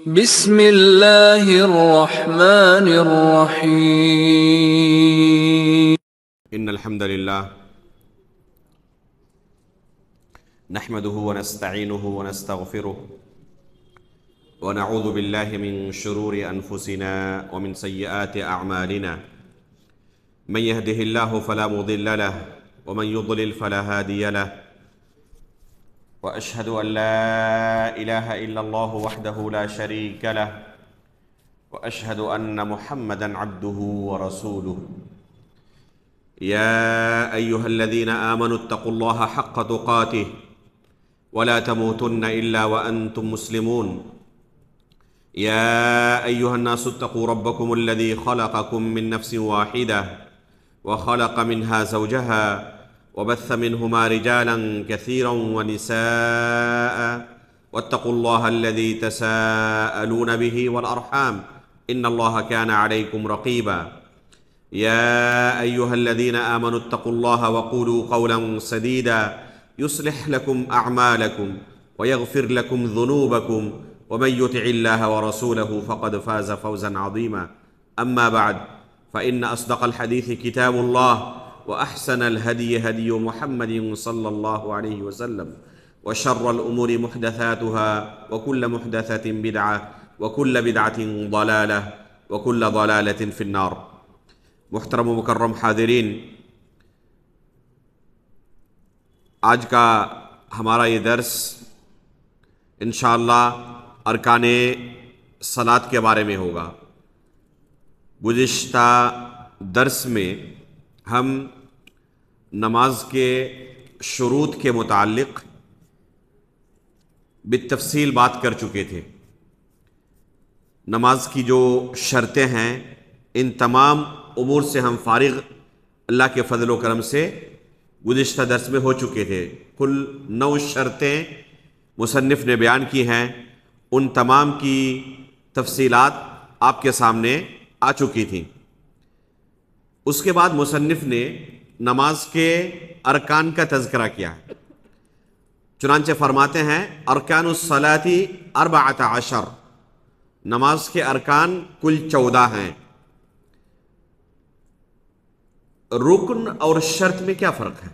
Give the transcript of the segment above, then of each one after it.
بسم اللہ الرحمن الرحیم ان الحمد للہ نحمده ونستعینه ونستغفره ونعوذ باللہ من شرور انفسنا ومن سیئات اعمالنا من يهده الله فلا مضل له ومن يضلل فلا هادي له واشهد ان لا اله الا الله وحده لا شريك له واشهد ان محمدا عبده ورسوله يا أيها الذين آمنوا اتقوا الله حق تقاته ولا تموتن إلا وأنتم مسلمون يا أيها الناس اتقوا ربكم الذي خلقكم من نفس واحدة وخلق منها زوجها وبث منهما رجالا كثيرا ونساء واتقوا الله الذي تساءلون به والأرحام إن الله كان عليكم رقيبا يا أيها الذين آمنوا اتقوا الله وقولوا قولا سديدا يصلح لكم أعمالكم ويغفر لكم ذنوبكم ومن يطع الله ورسوله فقد فاز فوزا عظيما أما بعد فإن أصدق الحديث كتاب الله وأحسن الهدي هدي محمد صلى الله عليه وسلم وشر الأمور محدثاتها وكل محدثة بدعة وكل بدعة ضلالة وكل ضلالة في النار۔ محترم و مکرم حاضرین، آج کا ہمارا یہ درس انشاءاللہ ارکان صلاۃ کے بارے میں ہوگا۔ گزشتہ درس میں ہم نماز کے شروط کے متعلق بالتفصیل بات کر چکے تھے۔ نماز کی جو شرطیں ہیں ان تمام امور سے ہم فارغ اللہ کے فضل و کرم سے گزشتہ درس میں ہو چکے تھے۔ کل 9 شرطیں مصنف نے بیان کی ہیں، ان تمام کی تفصیلات آپ کے سامنے آ چکی تھیں۔ اس کے بعد مصنف نے نماز کے ارکان کا تذکرہ کیا ہے، چنانچہ فرماتے ہیں ارکان الصلاۃ 14، نماز کے ارکان کل 14 ہیں۔ رکن اور شرط میں کیا فرق ہے؟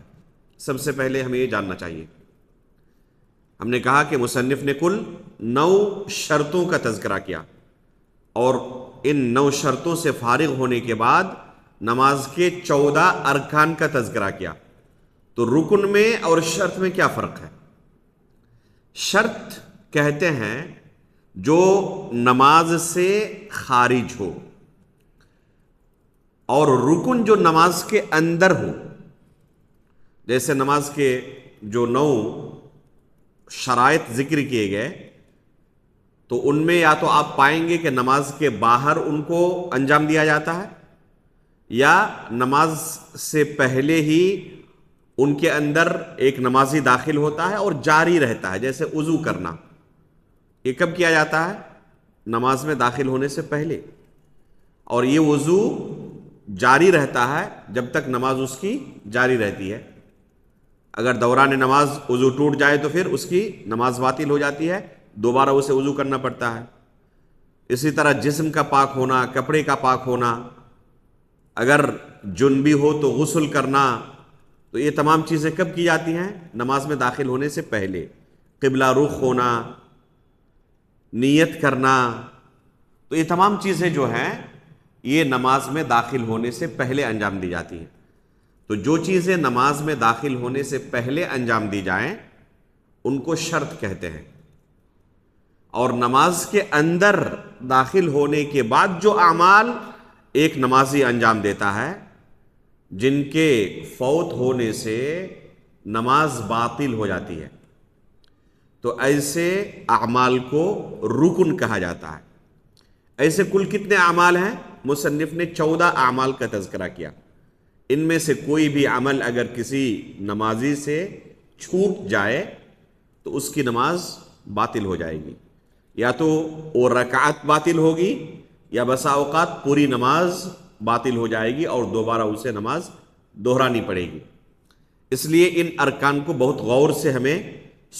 سب سے پہلے ہمیں یہ جاننا چاہیے۔ ہم نے کہا کہ مصنف نے کل 9 شرطوں کا تذکرہ کیا اور ان 9 شرطوں سے فارغ ہونے کے بعد نماز کے 14 ارکان کا تذکرہ کیا۔ تو رکن میں اور شرط میں کیا فرق ہے؟ شرط کہتے ہیں جو نماز سے خارج ہو، اور رکن جو نماز کے اندر ہو۔ جیسے نماز کے جو 9 شرائط ذکر کیے گئے تو ان میں یا تو آپ پائیں گے کہ نماز کے باہر ان کو انجام دیا جاتا ہے، یا نماز سے پہلے ہی ان کے اندر ایک نمازی داخل ہوتا ہے اور جاری رہتا ہے۔ جیسے وضو کرنا، یہ کب کیا جاتا ہے؟ نماز میں داخل ہونے سے پہلے، اور یہ وضو جاری رہتا ہے جب تک نماز اس کی جاری رہتی ہے۔ اگر دوران نماز وضو ٹوٹ جائے تو پھر اس کی نماز باطل ہو جاتی ہے، دوبارہ اسے وضو کرنا پڑتا ہے۔ اسی طرح جسم کا پاک ہونا، کپڑے کا پاک ہونا، اگر جنبی ہو تو غسل کرنا، تو یہ تمام چیزیں کب کی جاتی ہیں؟ نماز میں داخل ہونے سے پہلے۔ قبلہ رخ ہونا، نیت کرنا، تو یہ تمام چیزیں جو ہیں یہ نماز میں داخل ہونے سے پہلے انجام دی جاتی ہیں۔ تو جو چیزیں نماز میں داخل ہونے سے پہلے انجام دی جائیں ان کو شرط کہتے ہیں، اور نماز کے اندر داخل ہونے کے بعد جو اعمال ایک نمازی انجام دیتا ہے جن کے فوت ہونے سے نماز باطل ہو جاتی ہے، تو ایسے اعمال کو رکن کہا جاتا ہے۔ ایسے کل کتنے اعمال ہیں؟ مصنف نے 14 اعمال کا تذکرہ کیا۔ ان میں سے کوئی بھی عمل اگر کسی نمازی سے چھوٹ جائے تو اس کی نماز باطل ہو جائے گی، یا تو وہ رکعت باطل ہوگی یا بسا اوقات پوری نماز باطل ہو جائے گی اور دوبارہ اسے نماز دہرانی پڑے گی۔ اس لیے ان ارکان کو بہت غور سے ہمیں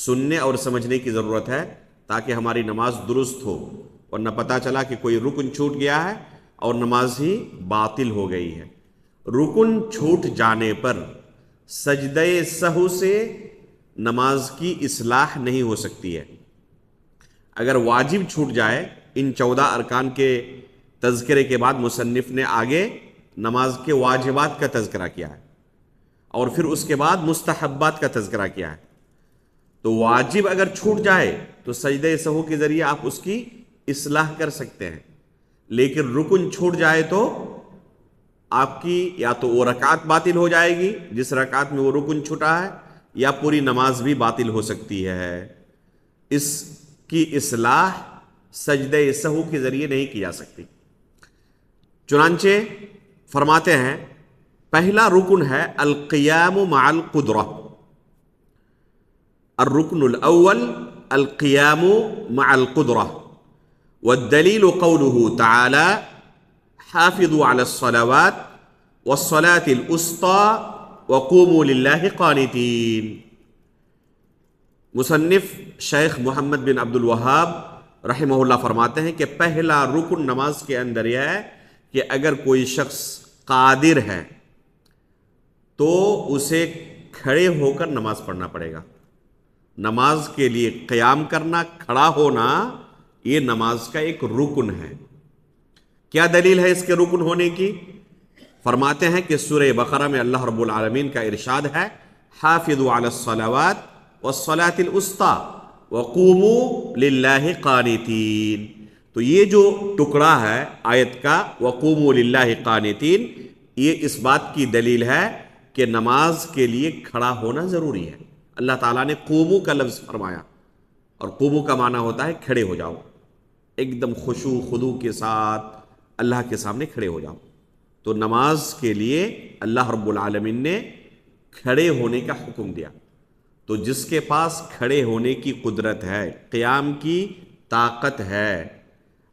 سننے اور سمجھنے کی ضرورت ہے تاکہ ہماری نماز درست ہو۔ ورنہ پتہ چلا کہ کوئی رکن چھوٹ گیا ہے اور نماز ہی باطل ہو گئی ہے۔ رکن چھوٹ جانے پر سجدہ سہو سے نماز کی اصلاح نہیں ہو سکتی ہے۔ اگر واجب چھوٹ جائے، ان 14 ارکان کے تذکرے کے بعد مصنف نے آگے نماز کے واجبات کا تذکرہ کیا ہے اور پھر اس کے بعد مستحبات کا تذکرہ کیا ہے۔ تو واجب اگر چھوٹ جائے تو سجدہ سہو کے ذریعے آپ اس کی اصلاح کر سکتے ہیں، لیکن رکن چھوٹ جائے تو آپ کی یا تو وہ رکعت باطل ہو جائے گی جس رکعت میں وہ رکن چھوٹا ہے، یا پوری نماز بھی باطل ہو سکتی ہے۔ اس کی اصلاح سجدہ سہو کے ذریعے نہیں کی جا سکتی۔ چنانچہ فرماتے ہیں پہلا رکن ہے القیام مع القدرہ۔ الرکن الاول القیام مع القدرہ، والدلیل قوله تعالی حافظوا علی الصلوات والصلاة الوسطى وقوموا للہ قانتین۔ مصنف شیخ محمد بن عبد الوہاب رحمہ اللہ فرماتے ہیں کہ پہلا رکن نماز کے اندر یہ ہے کہ اگر کوئی شخص قادر ہے تو اسے کھڑے ہو کر نماز پڑھنا پڑے گا۔ نماز کے لیے قیام کرنا، کھڑا ہونا، یہ نماز کا ایک رکن ہے۔ کیا دلیل ہے اس کے رکن ہونے کی؟ فرماتے ہیں کہ سورہ بقرہ میں اللہ رب العالمین کا ارشاد ہے حافظوا علی الصلوات والصلاة الوسطى وقوموا للہ قانتین۔ تو یہ جو ٹکڑا ہے آیت کا وقوموا للہ قانتین، یہ اس بات کی دلیل ہے کہ نماز کے لیے کھڑا ہونا ضروری ہے۔ اللہ تعالیٰ نے قوموا کا لفظ فرمایا، اور قوموا کا معنی ہوتا ہے کھڑے ہو جاؤ، ایک دم خشوع خضوع کے ساتھ اللہ کے سامنے کھڑے ہو جاؤ۔ تو نماز کے لیے اللہ رب العالمین نے کھڑے ہونے کا حکم دیا۔ تو جس کے پاس کھڑے ہونے کی قدرت ہے، قیام کی طاقت ہے،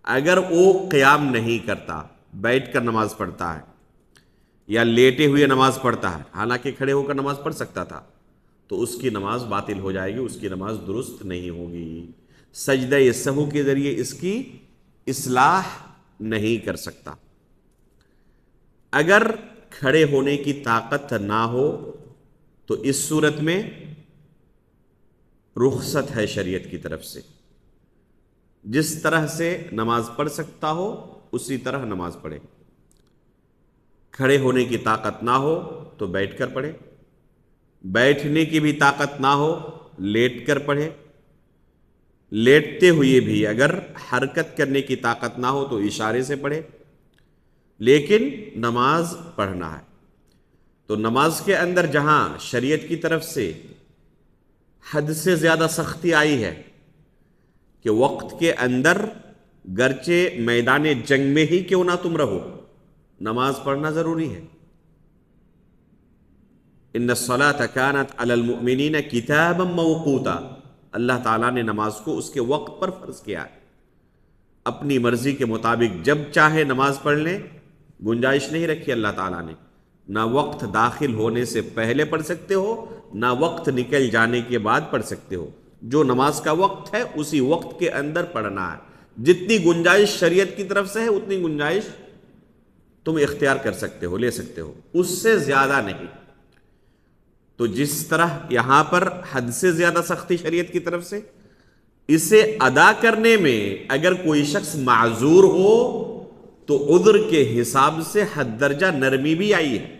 اگر وہ قیام نہیں کرتا، بیٹھ کر نماز پڑھتا ہے یا لیٹے ہوئے نماز پڑھتا ہے، حالانکہ کھڑے ہو کر نماز پڑھ سکتا تھا، تو اس کی نماز باطل ہو جائے گی، اس کی نماز درست نہیں ہوگی۔ سجدہ سہو کے ذریعے اس کی اصلاح نہیں کر سکتا۔ اگر کھڑے ہونے کی طاقت نہ ہو تو اس صورت میں رخصت ہے شریعت کی طرف سے، جس طرح سے نماز پڑھ سکتا ہو اسی طرح نماز پڑھے۔ کھڑے ہونے کی طاقت نہ ہو تو بیٹھ کر پڑھے، بیٹھنے کی بھی طاقت نہ ہو لیٹ کر پڑھے، لیٹتے ہوئے بھی اگر حرکت کرنے کی طاقت نہ ہو تو اشارے سے پڑھے، لیکن نماز پڑھنا ہے۔ تو نماز کے اندر جہاں شریعت کی طرف سے حد سے زیادہ سختی آئی ہے کہ وقت کے اندر گرچہ میدان جنگ میں ہی کیوں نہ تم رہو، نماز پڑھنا ضروری ہے۔ ان الصلاۃ کانت علی المؤمنین کتابا موقوتا، اللہ تعالیٰ نے نماز کو اس کے وقت پر فرض کیا ہے۔ اپنی مرضی کے مطابق جب چاہے نماز پڑھ لیں، گنجائش نہیں رکھی اللہ تعالیٰ نے۔ نہ وقت داخل ہونے سے پہلے پڑھ سکتے ہو، نہ وقت نکل جانے کے بعد پڑھ سکتے ہو۔ جو نماز کا وقت ہے اسی وقت کے اندر پڑھنا ہے۔ جتنی گنجائش شریعت کی طرف سے ہے اتنی گنجائش تم اختیار کر سکتے ہو، لے سکتے ہو، اس سے زیادہ نہیں۔ تو جس طرح یہاں پر حد سے زیادہ سختی شریعت کی طرف سے، اسے ادا کرنے میں اگر کوئی شخص معذور ہو تو عذر کے حساب سے حد درجہ نرمی بھی آئی ہے۔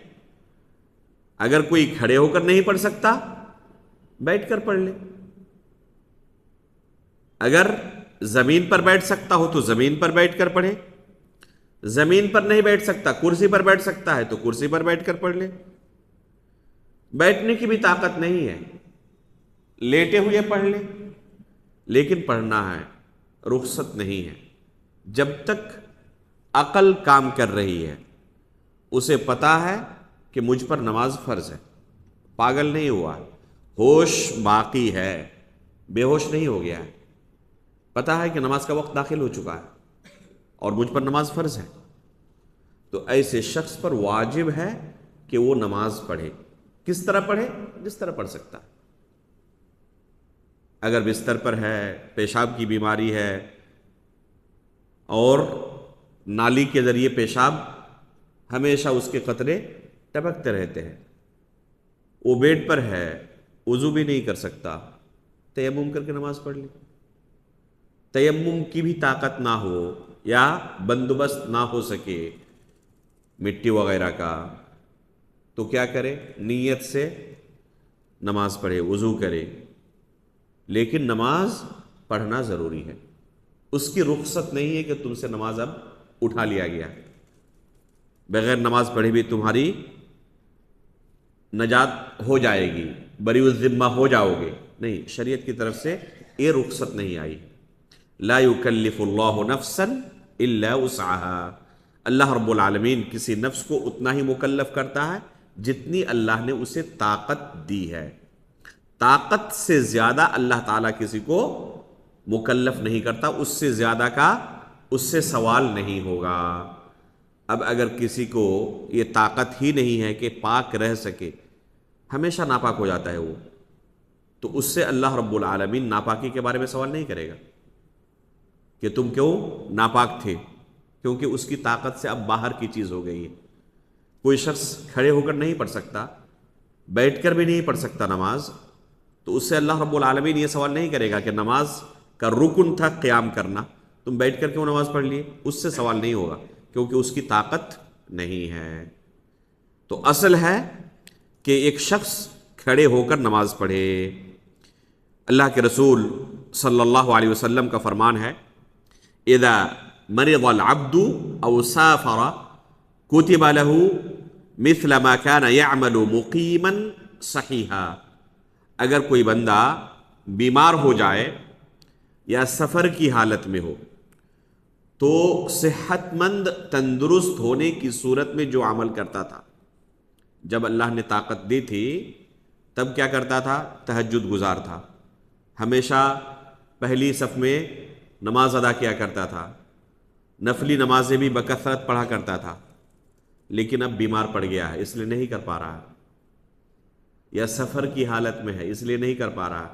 اگر کوئی کھڑے ہو کر نہیں پڑھ سکتا، بیٹھ کر پڑھ لے۔ اگر زمین پر بیٹھ سکتا ہو تو زمین پر بیٹھ کر پڑھے، زمین پر نہیں بیٹھ سکتا، کرسی پر بیٹھ سکتا ہے تو کرسی پر بیٹھ کر پڑھ لے۔ بیٹھنے کی بھی طاقت نہیں ہے، لیٹے ہوئے پڑھ لے، لیکن پڑھنا ہے، رخصت نہیں ہے۔ جب تک عقل کام کر رہی ہے، اسے پتا ہے کہ مجھ پر نماز فرض ہے، پاگل نہیں ہوا، ہوش باقی ہے، بے ہوش نہیں ہو گیا ہے، پتا ہے کہ نماز کا وقت داخل ہو چکا ہے اور مجھ پر نماز فرض ہے، تو ایسے شخص پر واجب ہے کہ وہ نماز پڑھے۔ کس طرح پڑھے؟ جس طرح پڑھ سکتا ہے۔ اگر بستر پر ہے، پیشاب کی بیماری ہے، اور نالی کے ذریعے پیشاب ہمیشہ اس کے قطرے ٹپکتے رہتے ہیں، وہ بیڈ پر ہے، وضو بھی نہیں کر سکتا، تیمم کر کے نماز پڑھ لی۔ تیمم کی بھی طاقت نہ ہو یا بندوبست نہ ہو سکے مٹی وغیرہ کا، تو کیا کرے؟ نیت سے نماز پڑھے، وضو کرے، لیکن نماز پڑھنا ضروری ہے۔ اس کی رخصت نہیں ہے کہ تم سے نماز اب اٹھا لیا گیا، بغیر نماز پڑھے بھی تمہاری نجات ہو جائے گی، بری الذمہ ہو جاؤ گے، نہیں، شریعت کی طرف سے یہ رخصت نہیں آئی۔ لا یکلف اللہ نفسا الا وسعها، اللہ رب العالمین کسی نفس کو اتنا ہی مکلف کرتا ہے جتنی اللہ نے اسے طاقت دی ہے۔ طاقت سے زیادہ اللہ تعالیٰ کسی کو مکلف نہیں کرتا، اس سے زیادہ کا اس سے سوال نہیں ہوگا۔ اب اگر کسی کو یہ طاقت ہی نہیں ہے کہ پاک رہ سکے، ہمیشہ ناپاک ہو جاتا ہے وہ، تو اس سے اللہ رب العالمین ناپاکی کے بارے میں سوال نہیں کرے گا کہ تم کیوں ناپاک تھے، کیونکہ اس کی طاقت سے اب باہر کی چیز ہو گئی ہے۔ کوئی شخص کھڑے ہو کر نہیں پڑھ سکتا، بیٹھ کر بھی نہیں پڑھ سکتا نماز، تو اس سے اللہ رب العالمین یہ سوال نہیں کرے گا کہ نماز کا رکن تھا قیام کرنا، تم بیٹھ کر کیوں نماز پڑھ لیے، اس سے سوال نہیں ہوگا کیونکہ اس کی طاقت نہیں ہے۔ تو اصل ہے کہ ایک شخص کھڑے ہو کر نماز پڑھے۔ اللہ کے رسول صلی اللہ علیہ وسلم کا فرمان ہے، اذا مرض العبد او سافر كتب له مثل ما كان يعمل مقيما صحيحا، اگر کوئی بندہ بیمار ہو جائے یا سفر کی حالت میں ہو تو صحت مند تندرست ہونے کی صورت میں جو عمل کرتا تھا، جب اللہ نے طاقت دی تھی تب کیا کرتا تھا؟ تہجد گزار تھا، ہمیشہ پہلی صف میں نماز ادا کیا کرتا تھا، نفلی نمازیں بھی بکثرت پڑھا کرتا تھا، لیکن اب بیمار پڑ گیا ہے اس لیے نہیں کر پا رہا، یا سفر کی حالت میں ہے اس لیے نہیں کر پا رہا۔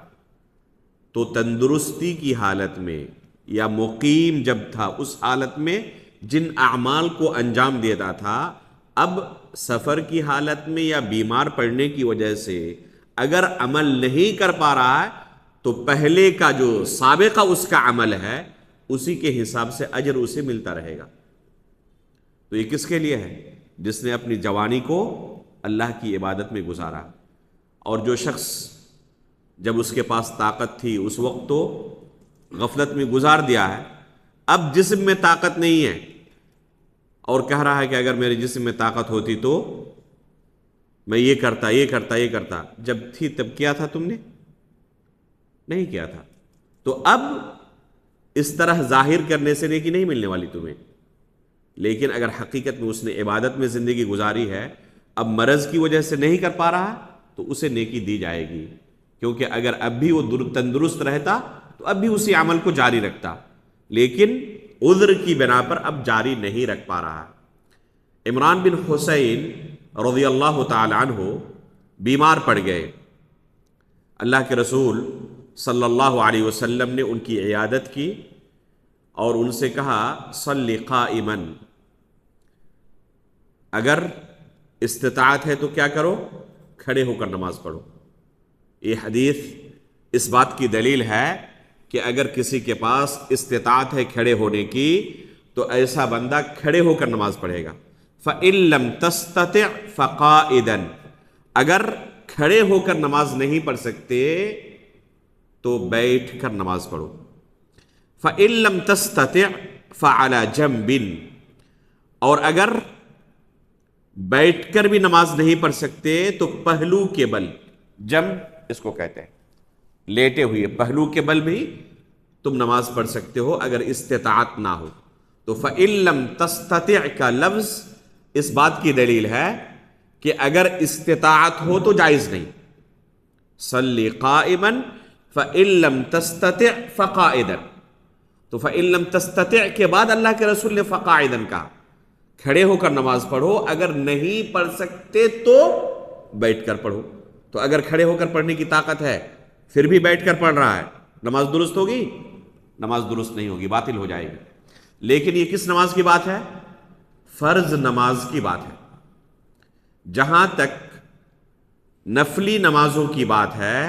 تو تندرستی کی حالت میں یا مقیم جب تھا اس حالت میں جن اعمال کو انجام دیتا تھا، اب سفر کی حالت میں یا بیمار پڑنے کی وجہ سے اگر عمل نہیں کر پا رہا ہے تو پہلے کا جو سابقہ اس کا عمل ہے اسی کے حساب سے اجر اسے ملتا رہے گا۔ تو یہ کس کے لیے ہے؟ جس نے اپنی جوانی کو اللہ کی عبادت میں گزارا، اور جو شخص جب اس کے پاس طاقت تھی اس وقت تو غفلت میں گزار دیا ہے، اب جسم میں طاقت نہیں ہے اور کہہ رہا ہے کہ اگر میرے جسم میں طاقت ہوتی تو میں یہ کرتا، جب تھی تب کیا تھا تم نے؟ نہیں کیا تھا۔ تو اب اس طرح ظاہر کرنے سے نیکی نہیں ملنے والی تمہیں، لیکن اگر حقیقت میں اس نے عبادت میں زندگی گزاری ہے، اب مرض کی وجہ سے نہیں کر پا رہا تو اسے نیکی دی جائے گی، کیونکہ اگر اب بھی وہ تندرست رہتا تو اب بھی اسی عمل کو جاری رکھتا، لیکن عذر کی بنا پر اب جاری نہیں رکھ پا رہا۔ عمران بن حسین رضی اللہ تعالی عنہ بیمار پڑ گئے، اللہ کے رسول صلی اللہ علیہ وسلم نے ان کی عیادت کی اور ان سے کہا صلی قائما، اگر استطاعت ہے تو کیا کرو؟ کھڑے ہو کر نماز پڑھو۔ یہ حدیث اس بات کی دلیل ہے کہ اگر کسی کے پاس استطاعت ہے کھڑے ہونے کی تو ایسا بندہ کھڑے ہو کر نماز پڑھے گا۔ فَإِن لَمْ تَسْتَطِعْ فَقَائِدًا، اگر کھڑے ہو کر نماز نہیں پڑھ سکتے تو بیٹھ کر نماز پڑھو۔ فَإِن لَمْ تَسْتَطِعْ فَعَلَى جَنْبٍ، اور اگر بیٹھ کر بھی نماز نہیں پڑھ سکتے تو پہلو کے بل، جنب اس کو کہتے ہیں لیٹے ہوئے، پہلو کے بل بھی تم نماز پڑھ سکتے ہو اگر استطاعت نہ ہو۔ تو فَإِن لَمْ تَسْتَطِعْ کا لفظ اس بات کی دلیل ہے کہ اگر استطاعت ہو تو جائز نہیں۔ صلی قائما فَإِن لَمْ تَسْتَطِعْ فَقَائِدًا، تو فَإِن لَمْ تَسْتَطِعْ کے بعد اللہ کے رسول نے فَقَائِدًا کہا، کھڑے ہو کر نماز پڑھو، اگر نہیں پڑھ سکتے تو بیٹھ کر پڑھو۔ تو اگر کھڑے ہو کر پڑھنے کی طاقت ہے پھر بھی بیٹھ کر پڑھ رہا ہے، نماز درست ہوگی؟ نماز درست نہیں ہوگی، باطل ہو جائے گی۔ لیکن یہ کس نماز کی بات ہے؟ فرض نماز کی بات ہے. جہاں تک نفلی نمازوں کی بات ہے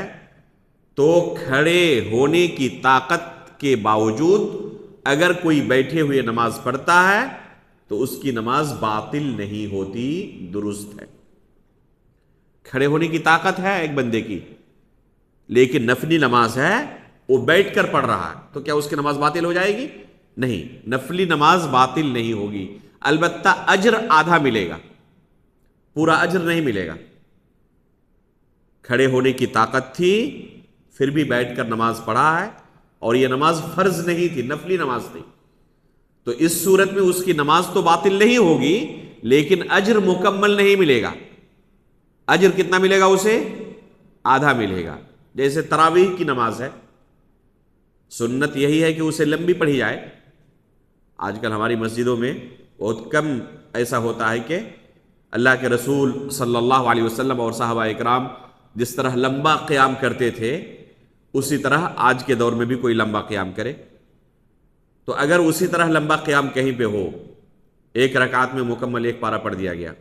تو کھڑے ہونے کی طاقت کے باوجود اگر کوئی بیٹھے ہوئے نماز پڑھتا ہے تو اس کی نماز باطل نہیں ہوتی، درست ہے. کھڑے ہونے کی طاقت ہے ایک بندے کی، لیکن نفلی نماز ہے، وہ بیٹھ کر پڑھ رہا ہے، تو کیا اس کی نماز باطل ہو جائے گی؟ نہیں، نفلی نماز باطل نہیں ہوگی. البتہ اجر آدھا ملے گا، پورا اجر نہیں ملے گا. کھڑے ہونے کی طاقت تھی پھر بھی بیٹھ کر نماز پڑھا ہے، اور یہ نماز فرض نہیں تھی، نفلی نماز تھی، تو اس صورت میں اس کی نماز تو باطل نہیں ہوگی، لیکن اجر مکمل نہیں ملے گا. اجر کتنا ملے گا اسے؟ آدھا ملے گا. جیسے تراویح کی نماز ہے، سنت یہی ہے کہ اسے لمبی پڑھی جائے. آج کل ہماری مسجدوں میں بہت کم ایسا ہوتا ہے کہ اللہ کے رسول صلی اللہ علیہ وسلم اور صحابہ اکرام جس طرح لمبا قیام کرتے تھے اسی طرح آج کے دور میں بھی کوئی لمبا قیام کرے. تو اگر اسی طرح لمبا قیام کہیں پہ ہو، ایک رکعت میں مکمل ایک پارہ پڑھ دیا گیا،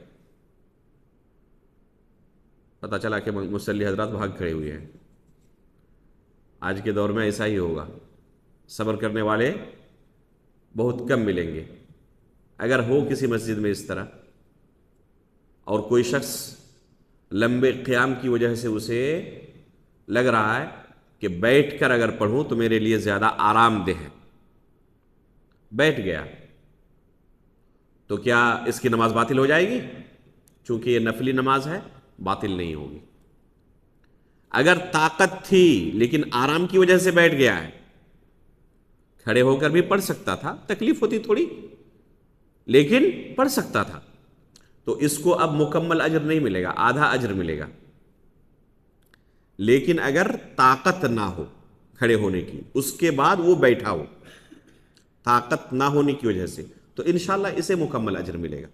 پتہ چلا کہ مصلی حضرات بھاگ کھڑے ہوئے ہیں. آج کے دور میں ایسا ہی ہوگا، صبر کرنے والے بہت کم ملیں گے. اگر ہو کسی مسجد میں اس طرح اور کوئی شخص لمبے قیام کی وجہ سے اسے لگ رہا ہے کہ بیٹھ کر اگر پڑھوں تو میرے لیے زیادہ آرام دہ ہے، بیٹھ گیا، تو کیا اس کی نماز باطل ہو جائے گی؟ چونکہ یہ نفلی نماز ہے، باطل نہیں ہوگی. اگر طاقت تھی لیکن آرام کی وجہ سے بیٹھ گیا ہے، کھڑے ہو کر بھی پڑھ سکتا تھا، تکلیف ہوتی تھوڑی لیکن پڑھ سکتا تھا، تو اس کو اب مکمل اجر نہیں ملے گا، آدھا اجر ملے گا. لیکن اگر طاقت نہ ہو کھڑے ہونے کی، اس کے بعد وہ بیٹھا ہو طاقت نہ ہونے کی وجہ سے، تو انشاءاللہ اسے مکمل اجر ملے گا.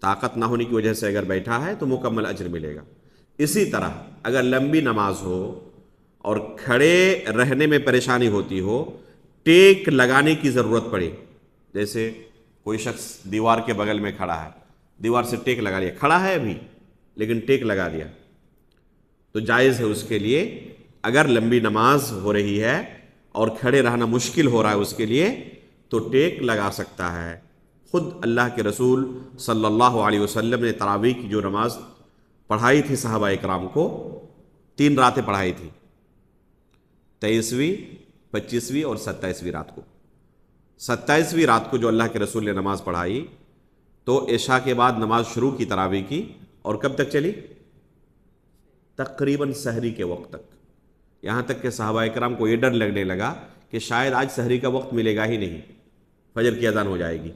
طاقت نہ ہونے کی وجہ سے اگر بیٹھا ہے تو مکمل اجر ملے گا. اسی طرح اگر لمبی نماز ہو اور کھڑے رہنے میں پریشانی ہوتی ہو، ٹیک لگانے کی ضرورت پڑے، جیسے کوئی شخص دیوار کے بغل میں کھڑا ہے، دیوار سے ٹیک لگا لیا، کھڑا ہے ابھی لیکن ٹیک لگا دیا، تو جائز ہے اس کے لیے. اگر لمبی نماز ہو رہی ہے اور کھڑے رہنا مشکل ہو رہا ہے اس کے لیے تو ٹیک لگا سکتا ہے. خود اللہ کے رسول صلی اللہ علیہ وسلم نے تراویح کی جو نماز پڑھائی تھی صحابہ اکرام کو، 3 راتیں پڑھائی تھی، 23ویں، 25ویں اور 27ویں رات کو. 27ویں رات کو جو اللہ کے رسول نے نماز پڑھائی تو عشاء کے بعد نماز شروع کی تراویح کی، اور کب تک چلی؟ تقریباً سحری کے وقت تک. یہاں تک کہ صحابہ اکرام کو یہ ڈر لگنے لگا کہ شاید آج سحری کا وقت ملے گا ہی نہیں، فجر کی اذان ہو جائے گی.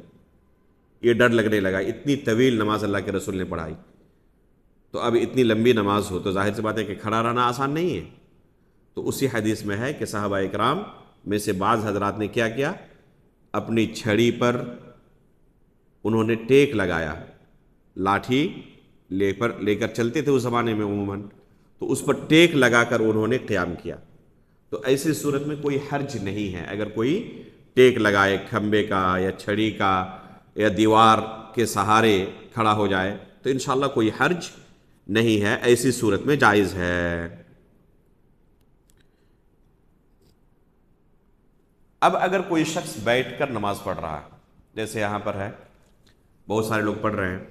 یہ ڈر لگنے لگا، اتنی طویل نماز اللہ کے رسول نے پڑھائی. تو اب اتنی لمبی نماز ہو تو ظاہر سی بات ہے کہ کھڑا رہنا آسان نہیں ہے. تو اسی حدیث میں ہے کہ صحابہ اکرام میں سے بعض حضرات نے کیا کیا، اپنی چھڑی پر انہوں نے ٹیک لگایا، لاٹھی لے کر چلتے تھے اس زمانے میں عموماً، تو اس پر ٹیک لگا کر انہوں نے قیام کیا. تو ایسی صورت میں کوئی حرج نہیں ہے اگر کوئی ٹیک لگائے، کھمبے کا یا چھڑی کا یا دیوار کے سہارے کھڑا ہو جائے تو انشاءاللہ کوئی حرج نہیں ہے، ایسی صورت میں جائز ہے. اب اگر کوئی شخص بیٹھ کر نماز پڑھ رہا ہے، جیسے یہاں پر ہے بہت سارے لوگ پڑھ رہے ہیں،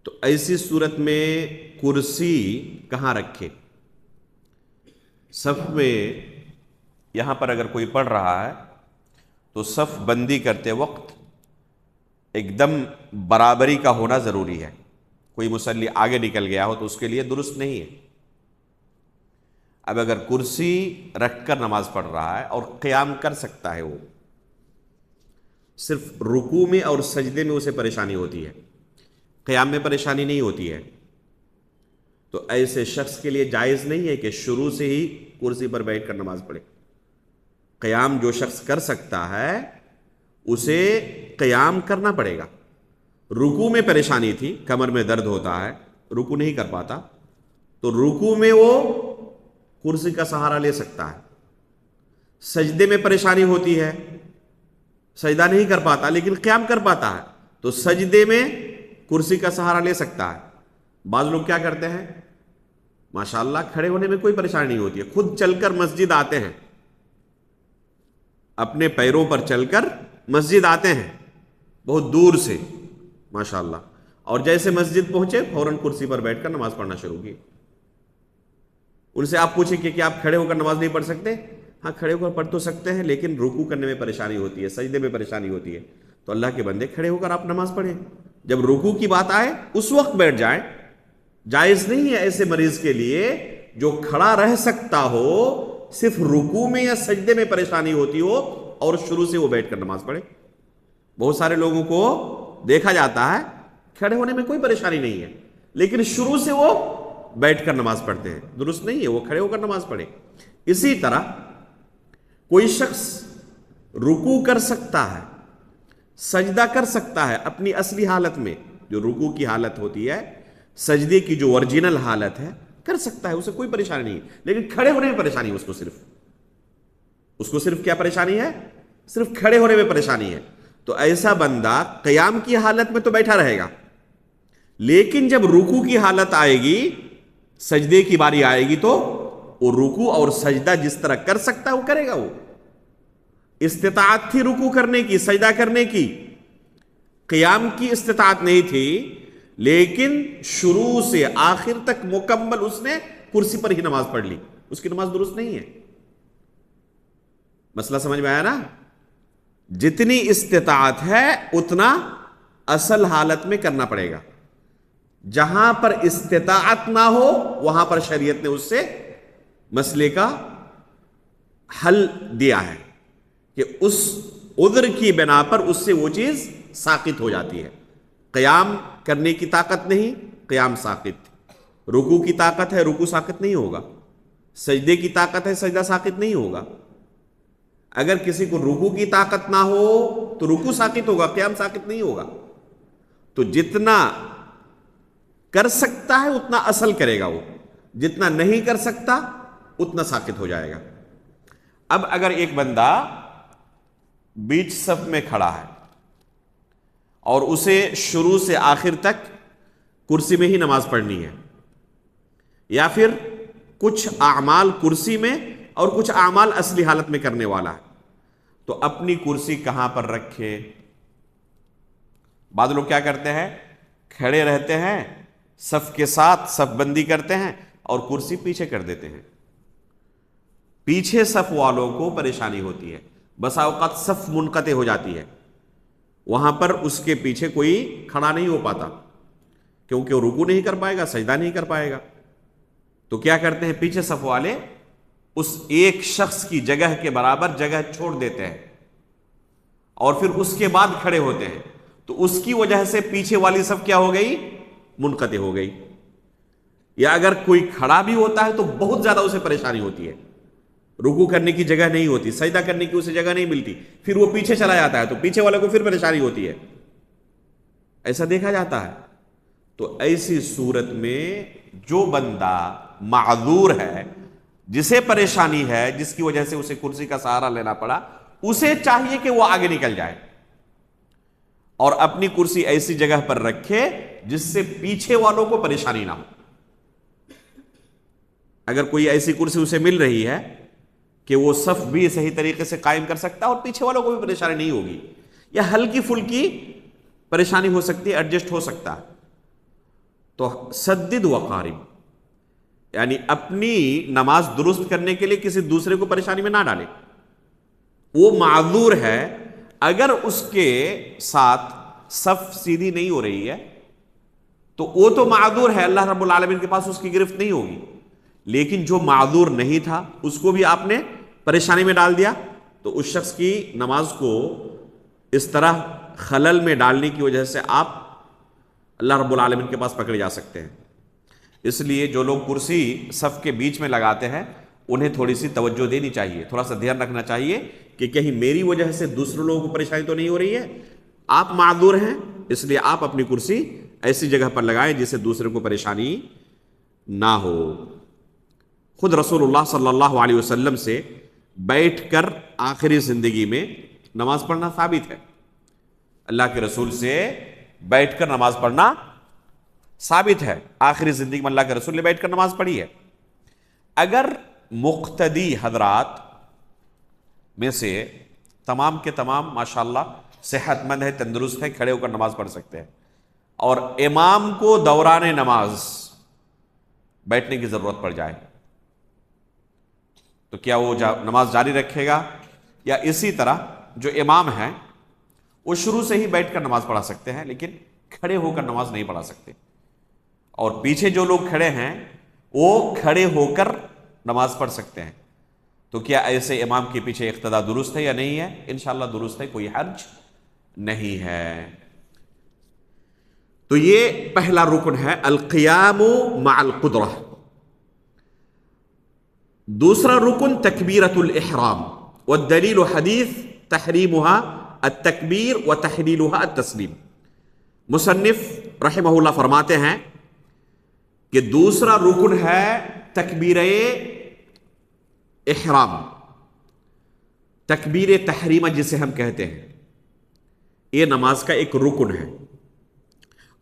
تو ایسی صورت میں کرسی کہاں رکھے؟ صف میں یہاں پر اگر کوئی پڑھ رہا ہے تو صف بندی کرتے وقت ایک دم برابری کا ہونا ضروری ہے. کوئی مصلی آگے نکل گیا ہو تو اس کے لیے درست نہیں ہے. اب اگر کرسی رکھ کر نماز پڑھ رہا ہے اور قیام کر سکتا ہے، وہ صرف رکوع میں اور سجدے میں اسے پریشانی ہوتی ہے، قیام میں پریشانی نہیں ہوتی ہے، تو ایسے شخص کے لیے جائز نہیں ہے کہ شروع سے ہی کرسی پر بیٹھ کر نماز پڑھے. قیام جو شخص کر سکتا ہے اسے قیام کرنا پڑے گا. رکوع میں پریشانی تھی، کمر میں درد ہوتا ہے، رکوع نہیں کر پاتا، تو رکوع میں وہ کرسی کا سہارا لے سکتا ہے. سجدے میں پریشانی ہوتی ہے سجدہ نہیں کر پاتا لیکن قیام کر پاتا ہے تو سجدے میں کرسی کا سہارا لے سکتا ہے. بعض لوگ کیا کرتے ہیں ماشاءاللہ کھڑے ہونے میں کوئی پریشانی نہیں ہوتی ہے, خود چل کر مسجد آتے ہیں, اپنے پیروں پر چل کر مسجد آتے ہیں بہت دور سے ماشاءاللہ, اور جیسے مسجد پہنچے فوراً کرسی پر بیٹھ کر نماز پڑھنا شروع کی. ان سے آپ پوچھیں کہ کیا آپ کھڑے ہو کر نماز نہیں پڑھ سکتے؟ ہاں کھڑے ہو کر پڑھ تو سکتے ہیں لیکن رکوع کرنے میں پریشانی ہوتی ہے, سجدے میں پریشانی ہوتی ہے. تو اللہ کے بندے کھڑے ہو کر آپ نماز پڑھیں, جب رکوع کی بات آئے اس وقت بیٹھ جائیں. جائز نہیں ہے ایسے مریض کے لیے جو کھڑا رہ سکتا ہو, صرف رکوع میں یا سجدے میں پریشانی ہوتی ہو اور شروع سے وہ بیٹھ کر نماز پڑھے. بہت سارے لوگوں کو دیکھا جاتا ہے کھڑے ہونے میں کوئی پریشانی نہیں ہے لیکن شروع سے وہ بیٹھ کر نماز پڑھتے ہیں. درست نہیں ہے, وہ کھڑے ہو کر نماز پڑھے. اسی طرح کوئی شخص رکوع کر سکتا ہے, سجدہ کر سکتا ہے اپنی اصلی حالت میں, جو رکوع کی حالت ہوتی ہے, سجدے کی جو اوریجنل حالت ہے کر سکتا ہے, اسے کوئی پریشانی نہیں, لیکن کھڑے ہونے میں پریشانی ہے. اس کو صرف کیا پریشانی ہے؟ صرف کھڑے ہونے میں پریشانی ہے. تو ایسا بندہ قیام کی حالت میں تو بیٹھا رہے گا, لیکن جب رکوع کی حالت آئے گی, سجدے کی باری آئے گی, تو وہ رکوع اور سجدہ جس طرح کر سکتا ہے وہ کرے گا. وہ استطاعت تھی رکوع کرنے کی, سجدہ کرنے کی, قیام کی استطاعت نہیں تھی, لیکن شروع سے آخر تک مکمل اس نے کرسی پر ہی نماز پڑھ لی, اس کی نماز درست نہیں ہے. مسئلہ سمجھ میں آیا نا؟ جتنی استطاعت ہے اتنا اصل حالت میں کرنا پڑے گا. جہاں پر استطاعت نہ ہو وہاں پر شریعت نے اس سے مسئلے کا حل دیا ہے کہ اس عذر کی بنا پر اس سے وہ چیز ساقط ہو جاتی ہے. قیام کرنے کی طاقت نہیں, قیام ساقط. رکوع کی طاقت ہے, رکوع ساقط نہیں ہوگا. سجدے کی طاقت ہے, سجدہ ساقط نہیں ہوگا. اگر کسی کو رکوع کی طاقت نہ ہو تو رکوع ساقط ہوگا, قیام ساقط نہیں ہوگا. تو جتنا کر سکتا ہے اتنا اصل کرے گا, وہ جتنا نہیں کر سکتا اتنا ساقط ہو جائے گا. اب اگر ایک بندہ بیچ صف میں کھڑا ہے اور اسے شروع سے آخر تک کرسی میں ہی نماز پڑھنی ہے, یا پھر کچھ اعمال کرسی میں اور کچھ اعمال اصلی حالت میں کرنے والا ہے, تو اپنی کرسی کہاں پر رکھے؟ بعض لوگ کیا کرتے ہیں, کھڑے رہتے ہیں, صف کے ساتھ صف بندی کرتے ہیں اور کرسی پیچھے کر دیتے ہیں. پیچھے صف والوں کو پریشانی ہوتی ہے, بسا اوقات صف منقطع ہو جاتی ہے, وہاں پر اس کے پیچھے کوئی کھڑا نہیں ہو پاتا کیونکہ وہ رکوع نہیں کر پائے گا, سجدہ نہیں کر پائے گا. تو کیا کرتے ہیں پیچھے صف والے, اس ایک شخص کی جگہ کے برابر جگہ چھوڑ دیتے ہیں اور پھر اس کے بعد کھڑے ہوتے ہیں. تو اس کی وجہ سے پیچھے والی صف کیا ہو گئی؟ منقطع ہو گئی. یا اگر کوئی کھڑا بھی ہوتا ہے تو بہت زیادہ اسے پریشانی ہوتی ہے, رکوع کرنے کی جگہ نہیں ہوتی, سجدہ کرنے کی اسے جگہ نہیں ملتی, پھر وہ پیچھے چلا جاتا ہے تو پیچھے والے کو پھر پریشانی ہوتی ہے. ایسا دیکھا جاتا ہے. تو ایسی صورت میں جو بندہ معذور ہے, جسے پریشانی ہے, جس کی وجہ سے اسے کرسی کا سہارا لینا پڑا, اسے چاہیے کہ وہ آگے نکل جائے اور اپنی کرسی ایسی جگہ پر رکھے جس سے پیچھے والوں کو پریشانی نہ ہو. اگر کوئی ایسی کرسی اسے مل رہی ہے کہ وہ صف بھی صحیح طریقے سے قائم کر سکتا ہے اور پیچھے والوں کو بھی پریشانی نہیں ہوگی, یا ہلکی پھلکی پریشانی ہو سکتی ہے, ایڈجسٹ ہو سکتا ہے, تو سدد وقارب, یعنی اپنی نماز درست کرنے کے لیے کسی دوسرے کو پریشانی میں نہ ڈالے. وہ معذور ہے, اگر اس کے ساتھ صف سیدھی نہیں ہو رہی ہے تو وہ تو معذور ہے, اللہ رب العالمین کے پاس اس کی گرفت نہیں ہوگی. لیکن جو معذور نہیں تھا اس کو بھی آپ نے پریشانی میں ڈال دیا, تو اس شخص کی نماز کو اس طرح خلل میں ڈالنے کی وجہ سے آپ اللہ رب العالمین کے پاس پکڑے جا سکتے ہیں. اس لیے جو لوگ کرسی صف کے بیچ میں لگاتے ہیں انہیں تھوڑی سی توجہ دینی چاہیے, تھوڑا سا دھیان رکھنا چاہیے کہ کہیں میری وجہ سے دوسرے لوگوں کو پریشانی تو نہیں ہو رہی ہے. آپ معذور ہیں, اس لیے آپ اپنی کرسی ایسی جگہ پر لگائیں جس سے دوسرے کو پریشانی نہ ہو. خود رسول اللہ صلی اللہ علیہ وسلم سے بیٹھ کر آخری زندگی میں نماز پڑھنا ثابت ہے، اللہ کے رسول سے بیٹھ کر نماز پڑھنا ثابت ہے، آخری زندگی میں اللہ کے رسول نے بیٹھ کر نماز پڑھی ہے۔ اگر مقتدی حضرات میں سے تمام کے تمام ماشاءاللہ صحت مند ہے، تندرست ہے، کھڑے ہو کر نماز پڑھ سکتے ہیں، اور امام کو دوران نماز بیٹھنے کی ضرورت پڑ جائے تو کیا وہ نماز جاری رکھے گا، یا اسی طرح جو امام ہیں وہ شروع سے ہی بیٹھ کر نماز پڑھا سکتے ہیں لیکن کھڑے ہو کر نماز نہیں پڑھا سکتے، اور پیچھے جو لوگ کھڑے ہیں وہ کھڑے ہو کر نماز پڑھ سکتے ہیں، تو کیا ایسے امام کے پیچھے اقتداء درست ہے یا نہیں ہے؟ انشاءاللہ درست ہے، کوئی حرج نہیں ہے۔ تو یہ پہلا رکن ہے القیام مع القدرہ۔ دوسرا رکن تکبیرۃ الاحرام، والدلیل حدیث تحریمها التکبیر وتحلیلها التسلیم۔ مصنف رحمہ اللہ فرماتے ہیں کہ دوسرا رکن ہے تکبیر احرام، تکبیر تحریمہ جسے ہم کہتے ہیں، یہ نماز کا ایک رکن ہے۔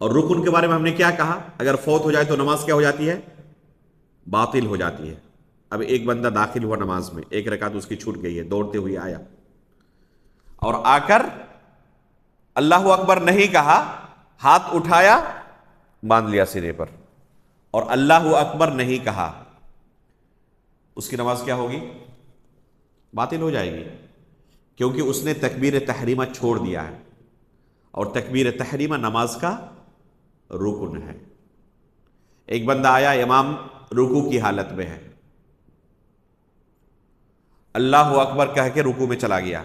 اور رکن کے بارے میں ہم نے کیا کہا؟ اگر فوت ہو جائے تو نماز کیا ہو جاتی ہے؟ باطل ہو جاتی ہے۔ اب ایک بندہ داخل ہوا نماز میں، ایک رکعت اس کی چھوٹ گئی ہے، دوڑتے ہوئے آیا اور آ کر اللہ اکبر نہیں کہا، ہاتھ اٹھایا، باندھ لیا سینے پر، اور اللہ اکبر نہیں کہا، اس کی نماز کیا ہوگی؟ باطل ہو جائے گی، کیونکہ اس نے تکبیر تحریمہ چھوڑ دیا ہے، اور تکبیر تحریمہ نماز کا رکن ہے۔ ایک بندہ آیا، امام رکوع کی حالت میں ہے، اللہ اکبر کہہ کے رکوع میں چلا گیا،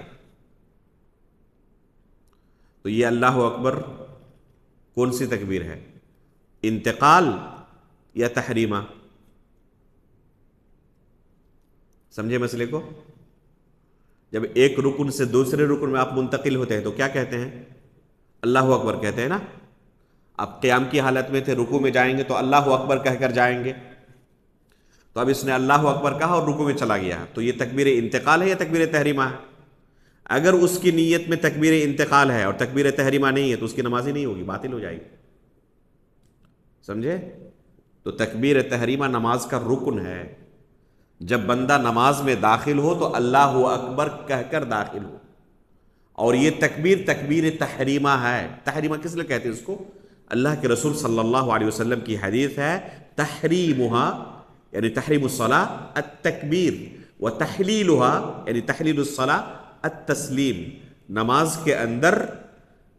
تو یہ اللہ اکبر کون سی تکبیر ہے؟ انتقال یا تحریمہ؟ سمجھے مسئلے کو؟ جب ایک رکن سے دوسرے رکن میں آپ منتقل ہوتے ہیں تو کیا کہتے ہیں؟ اللہ اکبر کہتے ہیں نا۔ آپ قیام کی حالت میں تھے، رکوع میں جائیں گے تو اللہ اکبر کہہ کر جائیں گے، تو اب اس نے اللہ اکبر کہا اور رکوع میں چلا گیا، تو یہ تکبیر انتقال ہے یا تکبیر تحریمہ ہے؟ اگر اس کی نیت میں تکبیر انتقال ہے اور تکبیر تحریمہ نہیں ہے تو اس کی نماز ہی نہیں ہوگی، باطل ہو جائے گی۔ سمجھے؟ تو تکبیر تحریمہ نماز کا رکن ہے۔ جب بندہ نماز میں داخل ہو تو اللہ اکبر کہہ کر داخل ہو، اور یہ تکبیر تکبیر تحریمہ ہے۔ تحریمہ کس لیے کہتے ہیں اس کو؟ اللہ کے رسول صلی اللہ علیہ وسلم کی حدیث ہے تحریمها یعنی تحریم الصلاة التکبیر، وتحلیلها یعنی تحلیل الصلاة التسلیم۔ نماز کے اندر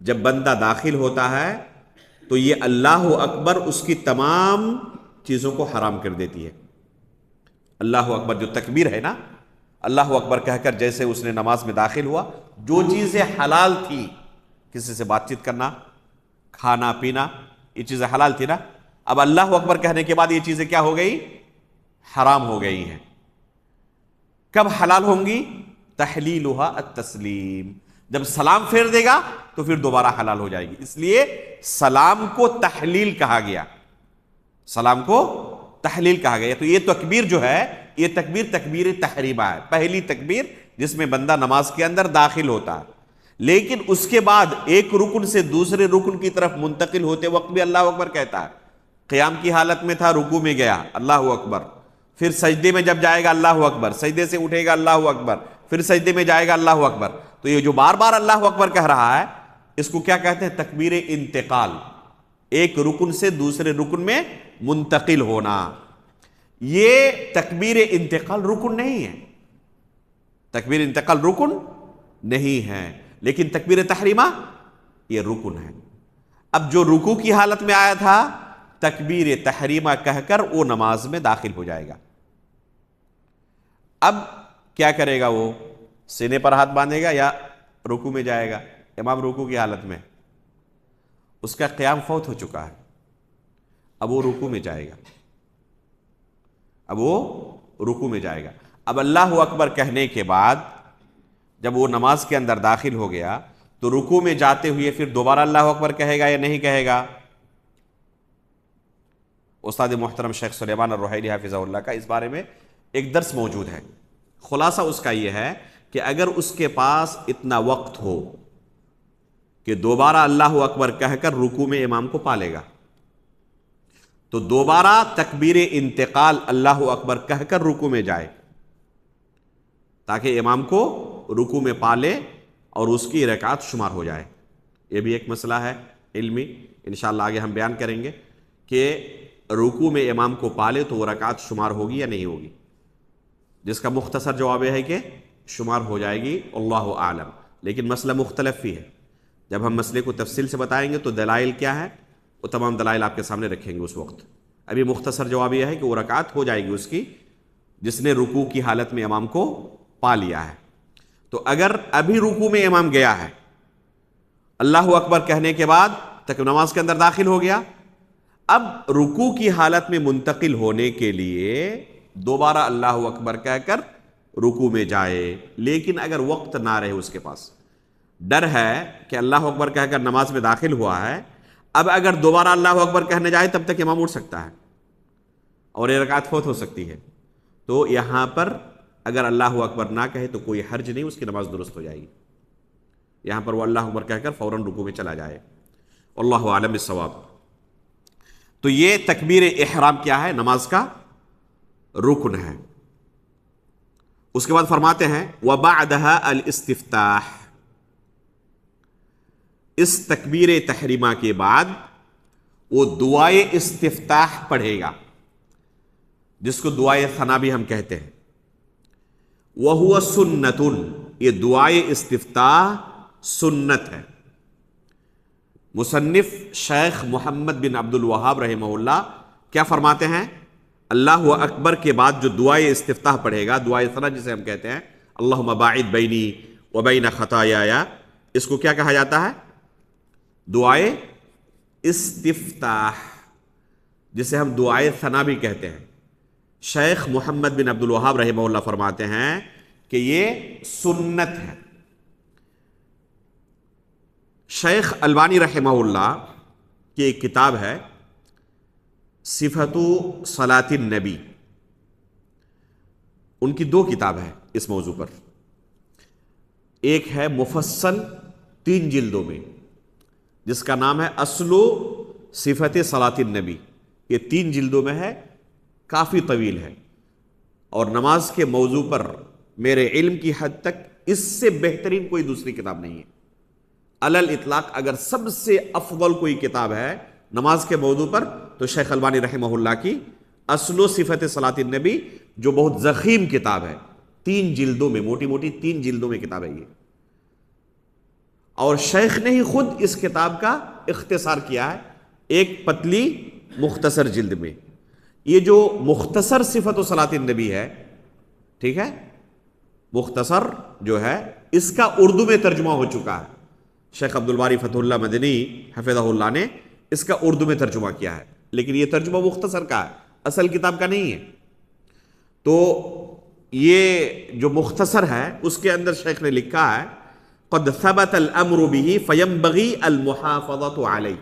جب بندہ داخل ہوتا ہے تو یہ اللہ اکبر اس کی تمام چیزوں کو حرام کر دیتی ہے۔ اللہ اکبر جو تکبیر ہے نا، اللہ اکبر کہہ کر جیسے اس نے نماز میں داخل ہوا، جو چیزیں حلال تھی، کسی سے بات چیت کرنا، کھانا پینا، یہ چیزیں حلال تھی نا، اب اللہ اکبر کہنے کے بعد یہ چیزیں کیا ہو گئی؟ حرام ہو گئی ہیں۔ کب حلال ہوں گی؟ تحلیلها التسلیم، جب سلام پھیر دے گا تو پھر دوبارہ حلال ہو جائے گی۔ اس لیے سلام کو تحلیل کہا گیا، سلام کو تحلیل کہا گیا۔ تو یہ تکبیر جو ہے، یہ تکبیر تکبیر تحریمہ ہے، پہلی تکبیر جس میں بندہ نماز کے اندر داخل ہوتا ہے، لیکن اس کے بعد ایک رکن سے دوسرے رکن کی طرف منتقل ہوتے وقت بھی اللہ اکبر کہتا ہے۔ قیام کی حالت میں تھا، رکوع میں گیا، اللہ اکبر، پھر سجدے میں جب جائے گا اللہ اکبر، سجدے سے اٹھے گا اللہ اکبر، پھر سجدے میں جائے گا اللہ اکبر۔ تو یہ جو بار بار اللہ اکبر کہہ رہا ہے، اس کو کیا کہتے ہیں؟ تکبیر انتقال، ایک رکن سے دوسرے رکن میں منتقل ہونا۔ یہ تکبیر انتقال رکن نہیں ہے، تکبیر انتقال رکن نہیں ہے، لیکن تکبیر تحریمہ یہ رکن ہے۔ اب جو رکوع کی حالت میں آیا تھا، تکبیر تحریمہ کہہ کر وہ نماز میں داخل ہو جائے گا۔ اب کیا کرے گا؟ وہ سینے پر ہاتھ باندھے گا یا رکوع میں جائے گا؟ امام رکوع کی حالت میں، اس کا قیام فوت ہو چکا ہے، اب وہ رکوع میں جائے گا، اب وہ رکوع میں جائے گا۔ اب اللہ اکبر کہنے کے بعد جب وہ نماز کے اندر داخل ہو گیا تو رکوع میں جاتے ہوئے پھر دوبارہ اللہ اکبر کہے گا یا نہیں کہے گا؟ استاد محترم شیخ سلیمان الرحیلی حافظہ اللہ کا اس بارے میں ایک درس موجود ہے۔ خلاصہ اس کا یہ ہے کہ اگر اس کے پاس اتنا وقت ہو کہ دوبارہ اللہ اکبر کہہ کر رکوع میں امام کو پا لے گا، تو دوبارہ تکبیر انتقال اللہ اکبر کہہ کر رکوع میں جائے تاکہ امام کو رکوع میں پا لے اور اس کی رکعت شمار ہو جائے۔ یہ بھی ایک مسئلہ ہے علمی، انشاءاللہ آگے ہم بیان کریں گے کہ رکوع میں امام کو پا لے تو وہ رکعت شمار ہوگی یا نہیں ہوگی، جس کا مختصر جواب یہ ہے کہ شمار ہو جائے گی، اللہ اعلم۔ لیکن مسئلہ مختلف ہی ہے، جب ہم مسئلے کو تفصیل سے بتائیں گے تو دلائل کیا ہے وہ تمام دلائل آپ کے سامنے رکھیں گے اس وقت۔ ابھی مختصر جواب یہ ہے کہ وہ رکعت ہو جائے گی اس کی جس نے رکوع کی حالت میں امام کو پا لیا ہے۔ تو اگر ابھی رکوع میں امام گیا ہے، اللہ اکبر کہنے کے بعد تک نماز کے اندر داخل ہو گیا، اب رکوع کی حالت میں منتقل ہونے کے لیے دوبارہ اللہ اکبر کہہ کر رکوع میں جائے، لیکن اگر وقت نہ رہے اس کے پاس، ڈر ہے کہ اللہ اکبر کہہ کر نماز میں داخل ہوا ہے، اب اگر دوبارہ اللہ اکبر کہنے جائے تب تک امام اٹھ سکتا ہے اور یہ رکعت فوت ہو سکتی ہے، تو یہاں پر اگر اللہ اکبر نہ کہے تو کوئی حرج نہیں، اس کی نماز درست ہو جائے گی۔ یہاں پر وہ اللہ اکبر کہہ کر فوراً رکوع میں چلا جائے۔ واللہ اعلم بالصواب۔ تو یہ تکبیر احرام کیا ہے؟ نماز کا رکن ہے۔ اس کے بعد فرماتے ہیں وَبَعْدَهَا الْإِسْتِفْتَاحِ، اس تکبیر تحریمہ کے بعد وہ دعائے استفتاح پڑھے گا، جس کو دعائے ثنا بھی ہم کہتے ہیں۔ وَهُوَ سُنَّةٌ، یہ دعائے استفتاح سنت ہے۔ مصنف شیخ محمد بن عبد الوہاب رحمہ اللہ کیا فرماتے ہیں؟ اللہ اکبر کے بعد جو دعائے استفتاح پڑھے گا، دعائے ثنا جسے ہم کہتے ہیں، اللہم باعد بینی وبین خطایایا، اس کو کیا کہا جاتا ہے؟ دعائے استفتاح، جسے ہم دعائے ثنا بھی کہتے ہیں۔ شیخ محمد بن عبد الوہاب رحمہ اللہ فرماتے ہیں کہ یہ سنت ہے۔ شیخ البانی رحمہ اللہ کی ایک کتاب ہے صفت صلاۃ النبی، ان کی دو کتاب ہے اس موضوع پر، ایک ہے مفصل 3 جلدوں میں جس کا نام ہے اصل صفت صلاۃ النبی، یہ 3 جلدوں میں ہے، کافی طویل ہے، اور نماز کے موضوع پر میرے علم کی حد تک اس سے بہترین کوئی دوسری کتاب نہیں ہے۔ علی الاطلاق اگر سب سے افضل کوئی کتاب ہے نماز کے موضوع پر تو شیخ البانی رحمہ اللہ کی اصل صفت صلاۃ النبی، جو بہت ضخیم کتاب ہے، 3 جلدوں میں، موٹی موٹی 3 جلدوں میں کتاب ہے یہ، اور شیخ نے ہی خود اس کتاب کا اختصار کیا ہے ایک پتلی مختصر جلد میں۔ یہ جو مختصر صفت صلاۃ النبی ہے، ٹھیک ہے، مختصر جو ہے اس کا اردو میں ترجمہ ہو چکا ہے، شیخ عبد الباری فتح اللہ مدنی حفظہ اللہ نے اس کا اردو میں ترجمہ کیا ہے، لیکن یہ ترجمہ مختصر کا ہے، اصل کتاب کا نہیں ہے۔ تو یہ جو مختصر ہے اس کے اندر شیخ نے لکھا ہے قد ثبت الامر به فينبغي المحافظة عليه،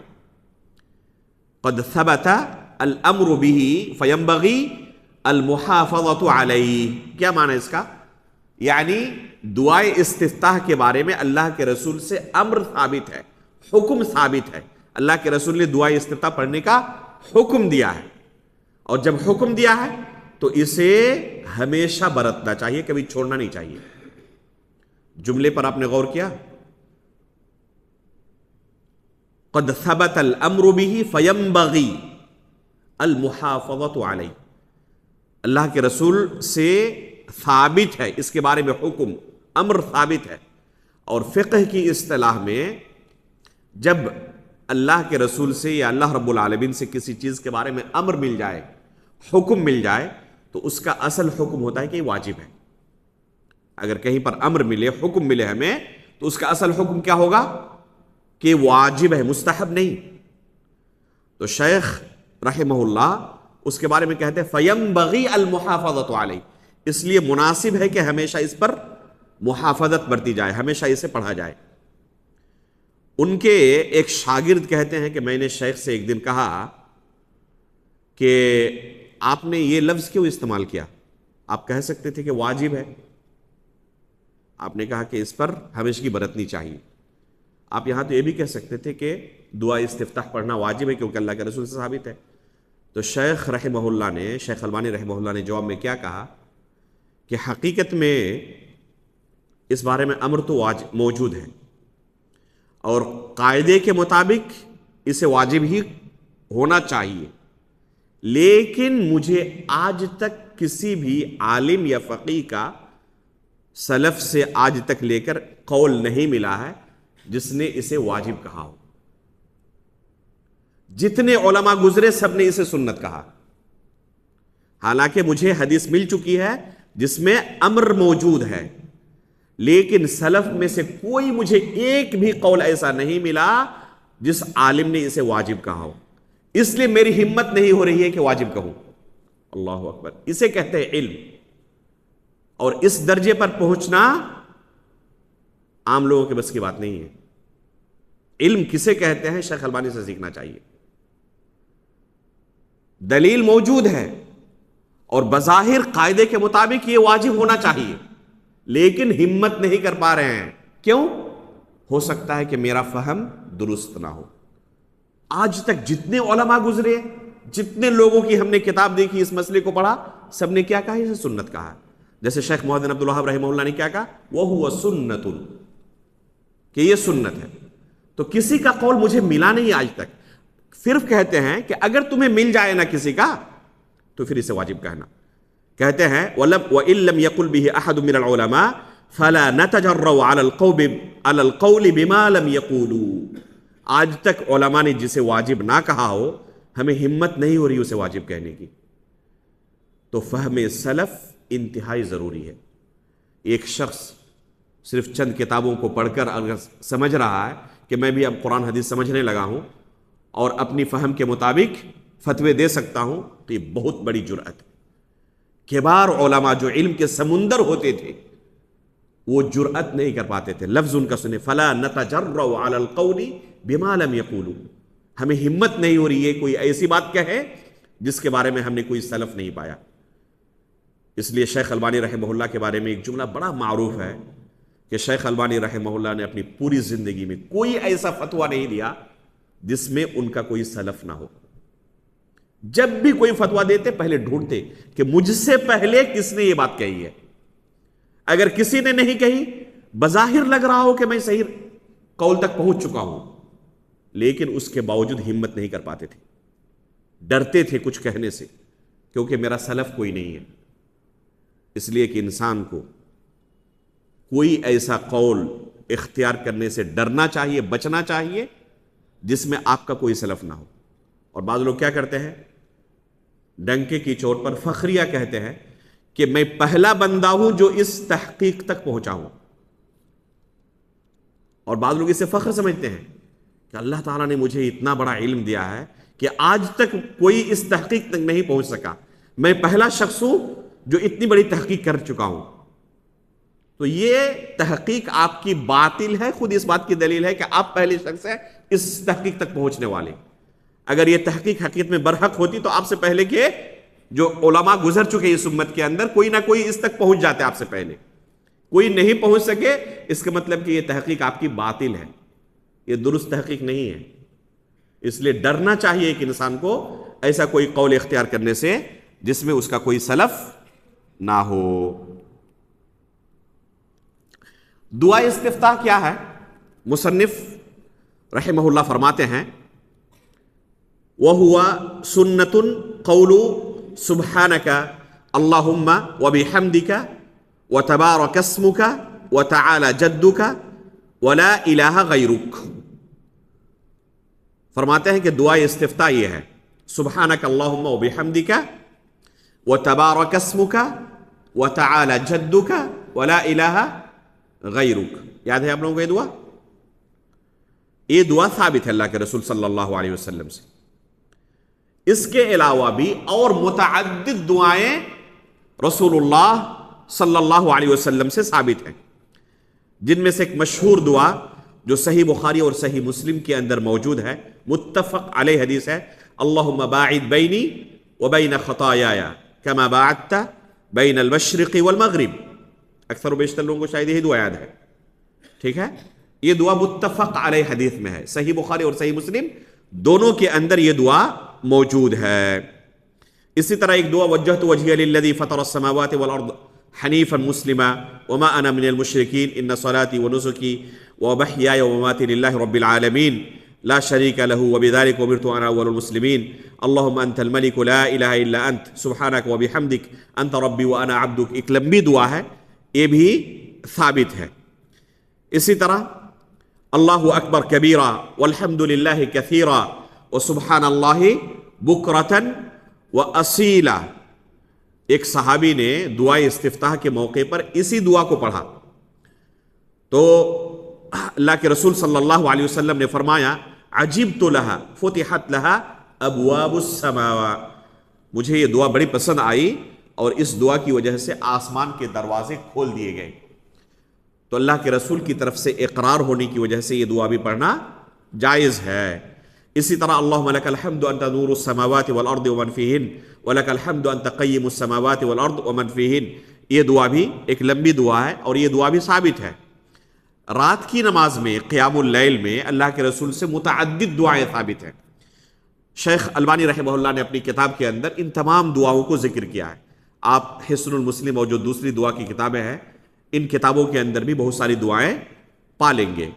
قد ثبت الامر به فينبغي المحافظة عليه، کیا معنی اس کا؟ یعنی دعائے استفتاح کے بارے میں اللہ کے رسول سے امر ثابت ہے، حکم ثابت ہے، اللہ کے رسول نے دعائے استفتاح پڑھنے کا حکم دیا ہے، اور جب حکم دیا ہے تو اسے ہمیشہ برتنا چاہیے، کبھی چھوڑنا نہیں چاہیے۔ جملے پر آپ نے غور کیا؟ قد ثبت الامر به فينبغي المحافظة علیہ، اللہ کے رسول سے ثابت ہے، اس کے بارے میں حکم، امر ثابت ہے۔ اور فقہ کی اصطلاح میں جب اللہ کے رسول سے یا اللہ رب العالمین سے کسی چیز کے بارے میں امر مل جائے، حکم مل جائے، تو اس کا اصل حکم ہوتا ہے کہ یہ واجب ہے۔ اگر کہیں پر امر ملے، حکم ملے ہمیں، تو اس کا اصل حکم کیا ہوگا؟ کہ واجب ہے، مستحب نہیں۔ تو شیخ رحمہ اللہ اس کے بارے میں کہتے ہیں فَيَنبَغِي الْمُحَافَظَةُ عَلَيْهِ، اس لیے مناسب ہے کہ ہمیشہ اس پر محافظت برتی جائے، ہمیشہ اسے پڑھا جائے۔ ان کے ایک شاگرد کہتے ہیں کہ میں نے شیخ سے ایک دن کہا کہ آپ نے یہ لفظ کیوں استعمال کیا؟ آپ کہہ سکتے تھے کہ واجب ہے۔ آپ نے کہا کہ اس پر ہمیشگی برتنی چاہیے. آپ یہاں تو یہ بھی کہہ سکتے تھے کہ دعا استفتاح پڑھنا واجب ہے کیونکہ اللہ کے رسول سے ثابت ہے. تو شیخ البانی رحمہ اللہ نے جواب میں کیا کہا کہ حقیقت میں اس بارے میں امر تو موجود ہے اور قاعدے کے مطابق اسے واجب ہی ہونا چاہیے، لیکن مجھے آج تک کسی بھی عالم یا فقیہ کا سلف سے آج تک لے کر قول نہیں ملا ہے جس نے اسے واجب کہا ہو. جتنے علماء گزرے سب نے اسے سنت کہا. حالانکہ مجھے حدیث مل چکی ہے جس میں امر موجود ہے، لیکن سلف میں سے کوئی مجھے ایک بھی قول ایسا نہیں ملا جس عالم نے اسے واجب کہا ہو. اس لیے میری ہمت نہیں ہو رہی ہے کہ واجب کہوں. اللہ اکبر. اسے کہتے ہیں علم، اور اس درجے پر پہنچنا عام لوگوں کے بس کی بات نہیں ہے. علم کسے کہتے ہیں؟ شیخ البانی سے سیکھنا چاہیے. دلیل موجود ہے اور بظاہر قاعدے کے مطابق یہ واجب ہونا چاہیے، لیکن ہمت نہیں کر پا رہے ہیں. کیوں؟ ہو سکتا ہے کہ میرا فہم درست نہ ہو. آج تک جتنے علماء گزرے، جتنے لوگوں کی ہم نے کتاب دیکھی، اس مسئلے کو پڑھا، سب نے کیا کہا؟ اسے سنت کہا. جیسے شیخ محمد بن عبد الوہاب رحمہ اللہ نے کیا کہا؟ وَهُوَ سُنَّةٌ، کہ یہ سنت ہے. تو کسی کا قول مجھے ملا نہیں آج تک. صرف کہتے ہیں کہ اگر تمہیں مل جائے نا کسی کا تو پھر اسے واجب کہنا. کہتے ہیں وَإِن لَمْ يَقُلْ بِهِ أَحَدٌ مِّنَ الْعُلَمَاءِ فَلَا نَتَجَرَّوْا عَلَى الْقَوْلِ بِمَا لَمْ يَقُولُوا. آج تک علماء نے جسے واجب نہ کہا ہو، ہمیں ہمت نہیں ہو رہی اسے واجب کہنے کی. تو فہم سلف انتہائی ضروری ہے. ایک شخص صرف چند کتابوں کو پڑھ کر اگر سمجھ رہا ہے کہ میں بھی اب قرآن حدیث سمجھنے لگا ہوں اور اپنی فہم کے مطابق فتوے دے سکتا ہوں، تو یہ بہت بڑی جرأت ہے. کبار علماء جو علم کے سمندر ہوتے تھے وہ جرأت نہیں کر پاتے تھے. لفظ ان کا سنے، فَلَا نَتَجَرَّوْا عَلَى الْقَوْلِ بِمَا لَمْ يَقُولُوا. ہمیں ہمت نہیں ہو رہی ہے کوئی ایسی بات کہے جس کے بارے میں ہم نے کوئی سلف نہیں پایا. اس لیے شیخ البانی رحمہ اللہ کے بارے میں ایک جملہ بڑا معروف ہے کہ شیخ البانی رحمہ اللہ نے اپنی پوری زندگی میں کوئی ایسا فتویٰ نہیں دیا جس میں ان کا کوئی سلف نہ ہو. جب بھی کوئی فتویٰ دیتے پہلے ڈھونڈتے کہ مجھ سے پہلے کس نے یہ بات کہی ہے. اگر کسی نے نہیں کہی، بظاہر لگ رہا ہو کہ میں صحیح قول تک پہنچ چکا ہوں، لیکن اس کے باوجود ہمت نہیں کر پاتے تھے، ڈرتے تھے کچھ کہنے سے، کیونکہ میرا سلف کوئی نہیں ہے. اس لیے کہ انسان کو کوئی ایسا قول اختیار کرنے سے ڈرنا چاہیے، بچنا چاہیے جس میں آپ کا کوئی سلف نہ ہو. اور بعض لوگ کیا کرتے ہیں، ڈنکے کی چوٹ پر فخریہ کہتے ہیں کہ میں پہلا بندہ ہوں جو اس تحقیق تک پہنچا ہوں. اور بعض لوگ اسے فخر سمجھتے ہیں کہ اللہ تعالیٰ نے مجھے اتنا بڑا علم دیا ہے کہ آج تک کوئی اس تحقیق تک نہیں پہنچ سکا، میں پہلا شخص ہوں جو اتنی بڑی تحقیق کر چکا ہوں. تو یہ تحقیق آپ کی باطل ہے. خود اس بات کی دلیل ہے کہ آپ پہلے شخص ہیں اس تحقیق تک پہنچنے والے. اگر یہ تحقیق حقیقت میں برحق ہوتی تو آپ سے پہلے کے جو علماء گزر چکے اس امت کے اندر کوئی نہ کوئی اس تک پہنچ جاتے آپ سے پہلے. کوئی نہیں پہنچ سکے، اس کا مطلب کہ یہ تحقیق آپ کی باطل ہے، یہ درست تحقیق نہیں ہے. اس لیے ڈرنا چاہیے ایک انسان کو ایسا کوئی قول اختیار کرنے سے جس میں اس کا کوئی سلف نہ ہو. دعا استفتاح کیا ہے؟ مصنف رحمہ اللہ فرماتے ہیں وَهُوَ سُنَّةٌ قَوْلُ سُبْحَانَكَ اللَّهُمَّ وَبِحَمْدِكَ وَتَبَارَكَ اسْمُكَ وَتَعَالَى جَدُّكَ وَلَا إِلَهَ غَيْرُكَ. فرماتے ہیں کہ دعا استفتاح یہ ہے، سبحانک اللہم وبحمدک وتبارک اسمک وتعالی جدک ولا الہ غیرک. یاد ہے آپ لوگوں کو یہ دعا؟ یہ دعا ثابت ہے اللہ کے رسول صلی اللہ علیہ وسلم سے. اس کے علاوہ بھی اور متعدد دعائیں رسول اللہ صلی اللہ علیہ وسلم سے ثابت ہیں، جن میں سے ایک مشہور دعا جو صحیح بخاری اور صحیح مسلم کے اندر موجود ہے، متفق علیہ حدیث ہے، اللہم باعد بینی وبین خطایایا کما باعدت بین المشرق والمغرب. اکثر و بیشتر لوگوں کو شاید یہی دعا یاد ہے. ٹھیک ہے, یہ دعا متفق علیہ حدیث میں ہے, صحیح بخاری اور صحیح مسلم دونوں کے اندر یہ دعا موجود ہے. اسی طرح ایک دعا وجہت وجہی للذی فطر السماوات والارض حنیفا مسلما وما انا من المشرکین ان صلاتي ونسکی ومحیای ومماتی للہ رب العالمین لا شریک له وبذلك امرت وانا اول المسلمین اللهم انت الملك لا الہ الا انت سبحانک وبحمدک انت ربی وانا عبدک. ایک لمبی دعا ہے, یہ بھی ثابت ہے. اسی طرح اللہ اکبر کبیرا والحمد للہ کثیرا وسبحان اللہ بکرۃ واصیلا. ایک صحابی نے دعائے استفتاح کے موقع پر اسی دعا کو پڑھا تو اللہ کے رسول صلی اللہ علیہ وسلم نے فرمایا عجبت لها فتحت لها ابواب السماوات. مجھے یہ دعا بڑی پسند آئی اور اس دعا کی وجہ سے آسمان کے دروازے کھول دیے گئے. تو اللہ کے رسول کی طرف سے اقرار ہونے کی وجہ سے یہ دعا بھی پڑھنا جائز ہے. اسی طرح اللہم لک الحمد انت نور السماوات والارض ومن فیہن ولک الحمد انت قیم السماوات والارض ومن فیہن. یہ دعا بھی ایک لمبی دعا ہے اور یہ دعا بھی ثابت ہے. رات کی نماز میں قیام اللیل میں اللہ کے رسول سے متعدد دعائیں ثابت ہیں. شیخ البانی رحمہ اللہ نے اپنی کتاب کے اندر ان تمام دعاؤں کو ذکر کیا ہے. آپ حصن المسلم اور جو دوسری دعا کی کتابیں ہیں ان کتابوں کے اندر بھی بہت ساری دعائیں پا لیں گے.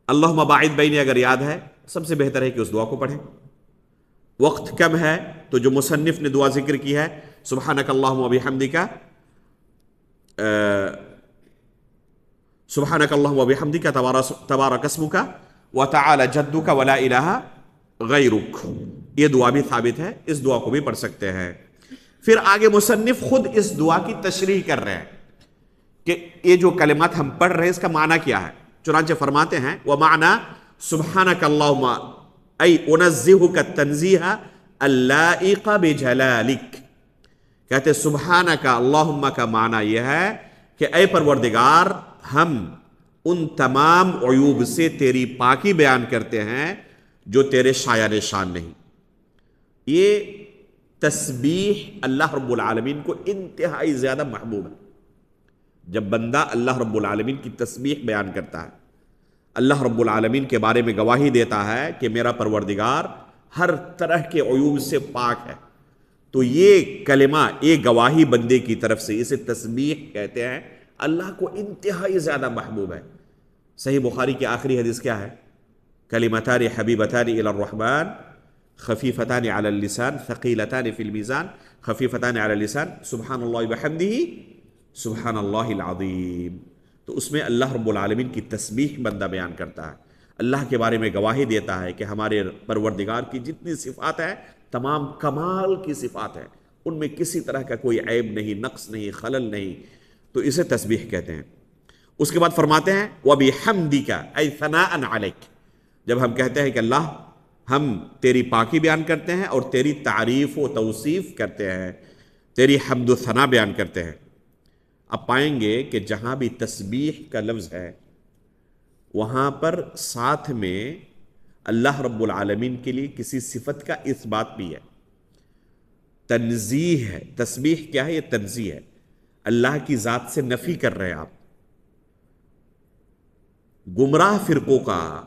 اللہم باعد بینی اگر یاد ہے, سب سے بہتر ہے کہ اس دعا کو پڑھیں. وقت کم ہے تو جو مصنف نے دعا ذکر کی ہے سبحانک اللہم وبحمدک سبحانک اللہم وبحمدک تبارک اسمک وتعالی جدک ولا الہ غیرک, یہ دعا بھی ثابت ہے, اس دعا کو بھی پڑھ سکتے ہیں. پھر آگے مصنف خود اس دعا کی تشریح کر رہے ہیں کہ یہ جو کلمات ہم پڑھ رہے ہیں اس کا معنی کیا ہے. چنانچہ فرماتے ہیں ومعنی سبحانک اللہم ای انزہک التنزیہ اللائق بجلالک. کہتے سبحانک اللہم کا معنی یہ ہے کہ اے پروردگار ہم ان تمام عیوب سے تیری پاکی بیان کرتے ہیں جو تیرے شایان شان نہیں. یہ تسبیح اللہ رب العالمین کو انتہائی زیادہ محبوب ہے. جب بندہ اللہ رب العالمین کی تسبیح بیان کرتا ہے, اللہ رب العالمین کے بارے میں گواہی دیتا ہے کہ میرا پروردگار ہر طرح کے عیوب سے پاک ہے, تو یہ کلمہ, یہ گواہی بندے کی طرف سے, اسے تسبیح کہتے ہیں, اللہ کو انتہائی زیادہ محبوب ہے. صحیح بخاری کی آخری حدیث کیا ہے؟ کلمتان حبیبتان الی الرحمن خفیفتان علی اللسان ثقیلتان فی المیزان خفیفتان علی اللسان سبحان اللہ بحمدہ سبحان اللہ العظیم. تو اس میں اللہ رب العالمین کی تسبیح بندہ بیان کرتا ہے, اللہ کے بارے میں گواہی دیتا ہے کہ ہمارے پروردگار کی جتنی صفات ہیں تمام کمال کی صفات ہیں, ان میں کسی طرح کا کوئی عیب نہیں, نقص نہیں, خلل نہیں. تو اسے تسبیح کہتے ہیں. اس کے بعد فرماتے ہیں وَبِحَمْدِكَ اَيْ ثَنَاءً عَلَيْكَ. جب ہم کہتے ہیں کہ اللہ ہم تیری پاکی بیان کرتے ہیں اور تیری تعریف و توصیف کرتے ہیں, تیری حمد و ثنا بیان کرتے ہیں. اب پائیں گے کہ جہاں بھی تسبیح کا لفظ ہے وہاں پر ساتھ میں اللہ رب العالمین کے لیے کسی صفت کا اثبات بھی ہے. تنزیہ ہے. تسبیح کیا ہے؟ یہ تنزیہ ہے, اللہ کی ذات سے نفی کر رہے ہیں آپ. گمراہ فرقوں کا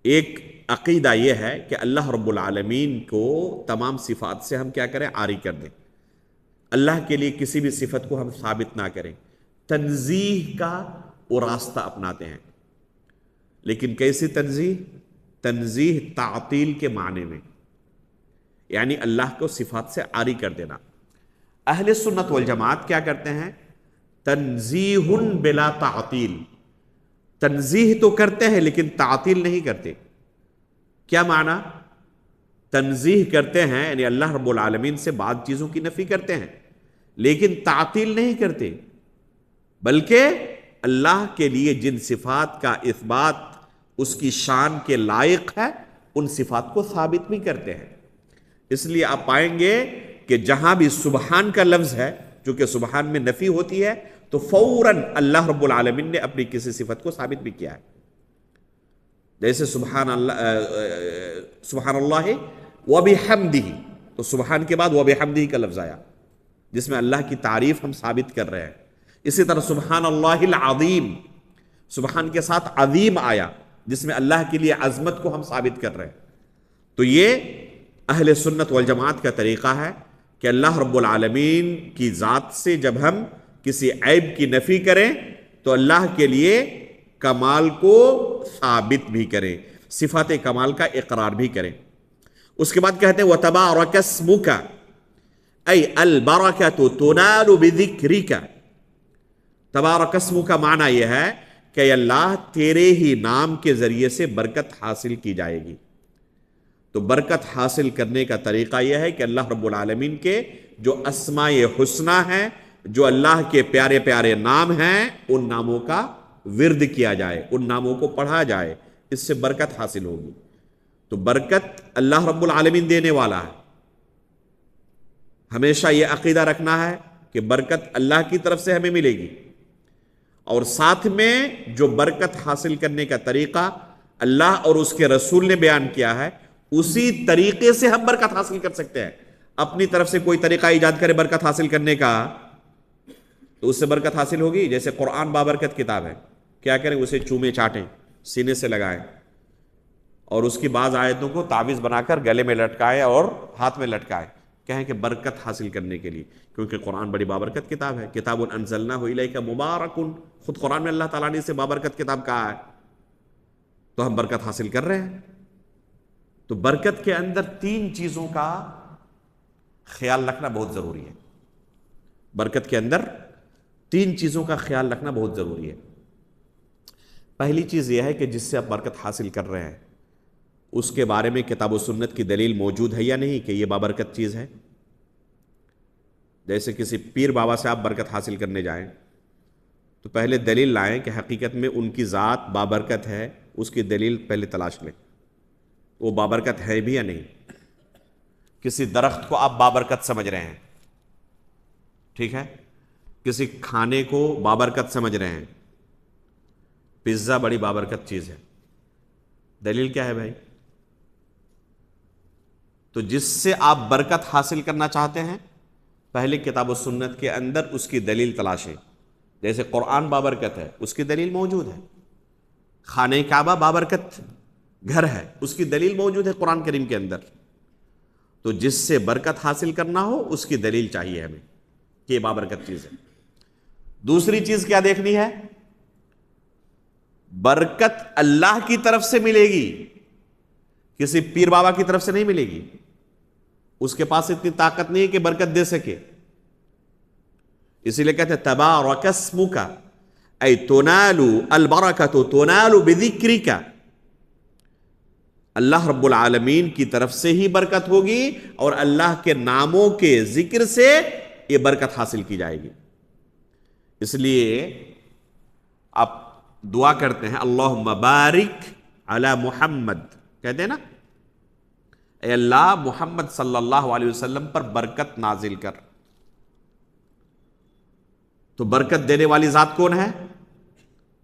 ایک عقیدہ یہ ہے کہ اللہ رب العالمین کو تمام صفات سے ہم کیا کریں؟ عاری کر دیں. اللہ کے لیے کسی بھی صفت کو ہم ثابت نہ کریں. تنزیہ کا وہ راستہ اپناتے ہیں. لیکن کیسی تنزیہ؟ تنزیہ تعطیل کے معنی میں, یعنی اللہ کو صفات سے عاری کر دینا. اہل سنت والجماعت کیا کرتے ہیں؟ تنزیہ بلا تعطیل. تنزیہ تو کرتے ہیں لیکن تعطیل نہیں کرتے. کیا معنی؟ تنزیہ کرتے ہیں یعنی اللہ رب العالمین سے بعض چیزوں کی نفی کرتے ہیں لیکن تعطیل نہیں کرتے, بلکہ اللہ کے لیے جن صفات کا اثبات اس کی شان کے لائق ہے ان صفات کو ثابت بھی کرتے ہیں. اس لیے آپ پائیں گے کہ جہاں بھی سبحان کا لفظ ہے, چونکہ سبحان میں نفی ہوتی ہے, تو فوراً اللہ رب العالمین نے اپنی کسی صفت کو ثابت بھی کیا ہے. جیسے سبحان اللہ وبحمدہ, تو سبحان کے بعد وبحمدہ کا لفظ آیا. جس میں اللہ کی تعریف ہم ثابت کر رہے ہیں. اسی طرح سبحان اللہ العظیم، سبحان کے ساتھ عظیم آیا جس میں اللہ کے لیے عظمت کو ہم ثابت کر رہے ہیں. تو یہ اہل سنت والجماعت کا طریقہ ہے کہ اللہ رب العالمین کی ذات سے جب ہم کسی عیب کی نفی کریں تو اللہ کے لیے کمال کو ثابت بھی کریں، صفات کمال کا اقرار بھی کریں. اس کے بعد کہتے ہیں وَتَبَارَكَ اسْمُكَ ای البرکۃ تنال بذکرک. تبارک اسمک کا معنی یہ ہے کہ اللہ تیرے ہی نام کے ذریعے سے برکت حاصل کی جائے گی. تو برکت حاصل کرنے کا طریقہ یہ ہے کہ اللہ رب العالمین کے جو اسماء حسنی ہیں، جو اللہ کے پیارے پیارے نام ہیں، ان ناموں کا ورد کیا جائے، ان ناموں کو پڑھا جائے، اس سے برکت حاصل ہوگی. تو برکت اللہ رب العالمین دینے والا ہے. ہمیشہ یہ عقیدہ رکھنا ہے کہ برکت اللہ کی طرف سے ہمیں ملے گی، اور ساتھ میں جو برکت حاصل کرنے کا طریقہ اللہ اور اس کے رسول نے بیان کیا ہے، اسی طریقے سے ہم برکت حاصل کر سکتے ہیں. اپنی طرف سے کوئی طریقہ ایجاد کرے برکت حاصل کرنے کا تو اس سے برکت حاصل ہوگی. جیسے قرآن بابرکت کتاب ہے، کیا کریں؟ اسے چومے چاٹیں، سینے سے لگائیں، اور اس کی بعض آیتوں کو تعویذ بنا کر گلے میں لٹکائیں اور ہاتھ میں لٹکائیں، کہیں کہ برکت حاصل کرنے کے لیے، کیونکہ قرآن بڑی بابرکت کتاب ہے. کتاب انزلناہ الیک مبارک، خود قرآن میں اللہ تعالیٰ نے اسے بابرکت کتاب کہا ہے. تو ہم برکت حاصل کر رہے ہیں. تو برکت کے اندر 3 چیزوں کا خیال رکھنا بہت ضروری ہے. برکت کے اندر 3 چیزوں کا خیال رکھنا بہت ضروری ہے. پہلی چیز یہ ہے کہ جس سے آپ برکت حاصل کر رہے ہیں اس کے بارے میں کتاب و سنت کی دلیل موجود ہے یا نہیں کہ یہ بابرکت چیز ہے. جیسے کسی پیر بابا سے آپ برکت حاصل کرنے جائیں تو پہلے دلیل لائیں کہ حقیقت میں ان کی ذات بابرکت ہے، اس کی دلیل پہلے تلاش لیں، وہ بابرکت ہے بھی یا نہیں. کسی درخت کو آپ بابرکت سمجھ رہے ہیں، ٹھیک ہے، کسی کھانے کو بابرکت سمجھ رہے ہیں، پیزا بڑی بابرکت چیز ہے، دلیل کیا ہے بھائی؟ تو جس سے آپ برکت حاصل کرنا چاہتے ہیں پہلے کتاب و سنت کے اندر اس کی دلیل تلاشیں. جیسے قرآن بابرکت ہے، اس کی دلیل موجود ہے. خانہ کعبہ بابرکت گھر ہے، اس کی دلیل موجود ہے قرآن کریم کے اندر. تو جس سے برکت حاصل کرنا ہو اس کی دلیل چاہیے ہمیں کہ یہ بابرکت چیز ہے. دوسری چیز کیا دیکھنی ہے؟ برکت اللہ کی طرف سے ملے گی، کسی پیر بابا کی طرف سے نہیں ملے گی. اس کے پاس اتنی طاقت نہیں ہے کہ برکت دے سکے. اسی لیے کہتے ہیں تبارک اسمک ای تنال البرکۃ تنال بذکرک. اللہ رب العالمین کی طرف سے ہی برکت ہوگی اور اللہ کے ناموں کے ذکر سے یہ برکت حاصل کی جائے گی. اس لیے آپ دعا کرتے ہیں اللہم بارک علی محمد، کہتے ہیں نا اے اللہ محمد صلی اللہ علیہ وسلم پر برکت نازل کر. تو برکت دینے والی ذات کون ہے؟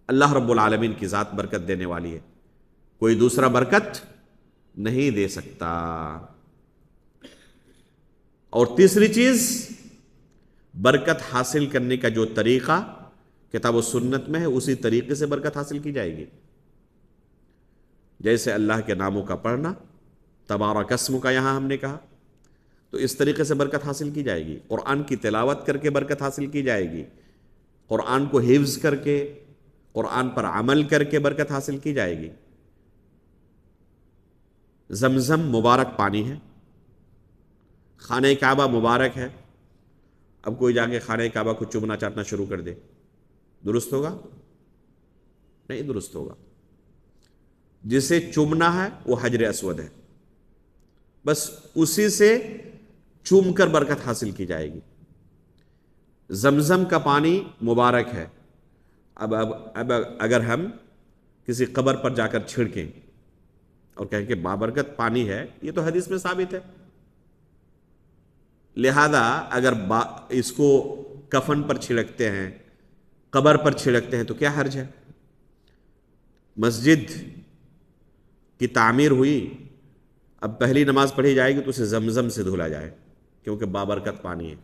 اللہ رب العالمین کی ذات برکت دینے والی ہے، کوئی دوسرا برکت نہیں دے سکتا. اور تیسری چیز، برکت حاصل کرنے کا جو طریقہ کتاب و سنت میں ہے اسی طریقے سے برکت حاصل کی جائے گی. جیسے اللہ کے ناموں کا پڑھنا، تبارک اسم کا یہاں ہم نے کہا، تو اس طریقے سے برکت حاصل کی جائے گی. قرآن کی تلاوت کر کے برکت حاصل کی جائے گی، قرآن کو حفظ کر کے، قرآن پر عمل کر کے برکت حاصل کی جائے گی. زمزم مبارک پانی ہے، خانہ کعبہ مبارک ہے. اب کوئی جا کے خانہ کعبہ کو چومنا چاٹنا شروع کر دے، درست ہوگا؟ نہیں درست ہوگا. جسے چومنا ہے وہ حجر اسود ہے، بس اسی سے چوم کر برکت حاصل کی جائے گی. زمزم کا پانی مبارک ہے. اب اگر ہم کسی قبر پر جا کر چھڑکیں اور کہیں کہ بابرکت پانی ہے، یہ تو حدیث میں ثابت ہے. لہذا اگر اس کو کفن پر چھڑکتے ہیں، قبر پر چھڑکتے ہیں تو کیا حرج ہے؟ مسجد کی تعمیر ہوئی، اب پہلی نماز پڑھی جائے گی تو اسے زمزم سے دھلا جائے کیونکہ بابرکت پانی ہے.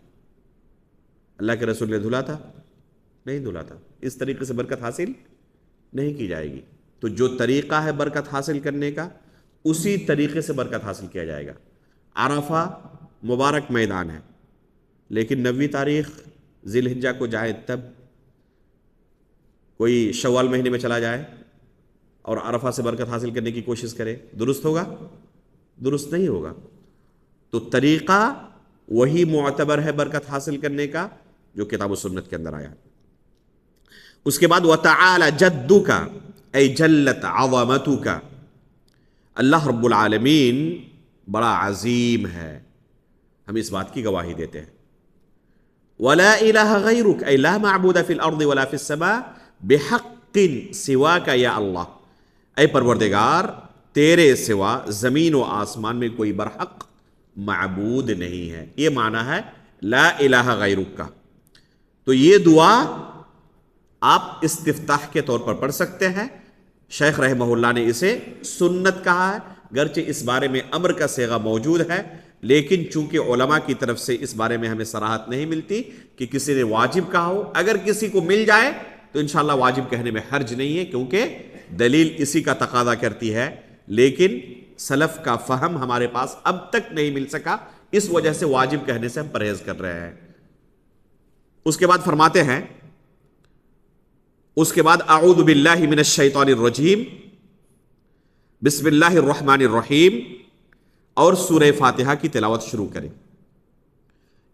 اللہ کے رسول نے دھلا تھا؟ نہیں دھلا تھا. اس طریقے سے برکت حاصل نہیں کی جائے گی. تو جو طریقہ ہے برکت حاصل کرنے کا اسی طریقے سے برکت حاصل کیا جائے گا. عرفہ مبارک میدان ہے، لیکن 9 تاریخ ذی الحجہ کو جائے تب، کوئی شوال مہینے میں چلا جائے اور عرفہ سے برکت حاصل کرنے کی کوشش کرے، درست ہوگا؟ درست نہیں ہوگا. تو طریقہ وہی معتبر ہے برکت حاصل کرنے کا جو کتاب و سنت کے اندر آیا. اس کے بعد وَتَعَالَ جَدُّكَ اے جلت عظمتک، اللہ رب العالمین بڑا عظیم ہے، ہم اس بات کی گواہی دیتے ہیں. وَلَا إِلَهَ غَيْرُكَ اے لا معبود فی الارض ولا فی السماء بحق سواک یا اللہ، اے پروردگار تیرے سوا زمین و آسمان میں کوئی برحق معبود نہیں ہے. یہ معنی ہے لا الہ غیرک کا. تو یہ دعا آپ استفتاح کے طور پر پڑھ سکتے ہیں. شیخ رحمہ اللہ نے اسے سنت کہا ہے، گرچہ اس بارے میں امر کا صیغہ موجود ہے، لیکن چونکہ علماء کی طرف سے اس بارے میں ہمیں صراحت نہیں ملتی کہ کسی نے واجب کہا ہو. اگر کسی کو مل جائے تو انشاءاللہ واجب کہنے میں حرج نہیں ہے، کیونکہ دلیل اسی کا تقاضا کرتی ہے. لیکن سلف کا فہم ہمارے پاس اب تک نہیں مل سکا، اس وجہ سے واجب کہنے سے ہم پرہیز کر رہے ہیں. اس کے بعد فرماتے ہیں، اس کے بعد اعوذ باللہ من الشیطان الرجیم، بسم اللہ الرحمن الرحیم، اور سورہ فاتحہ کی تلاوت شروع کریں.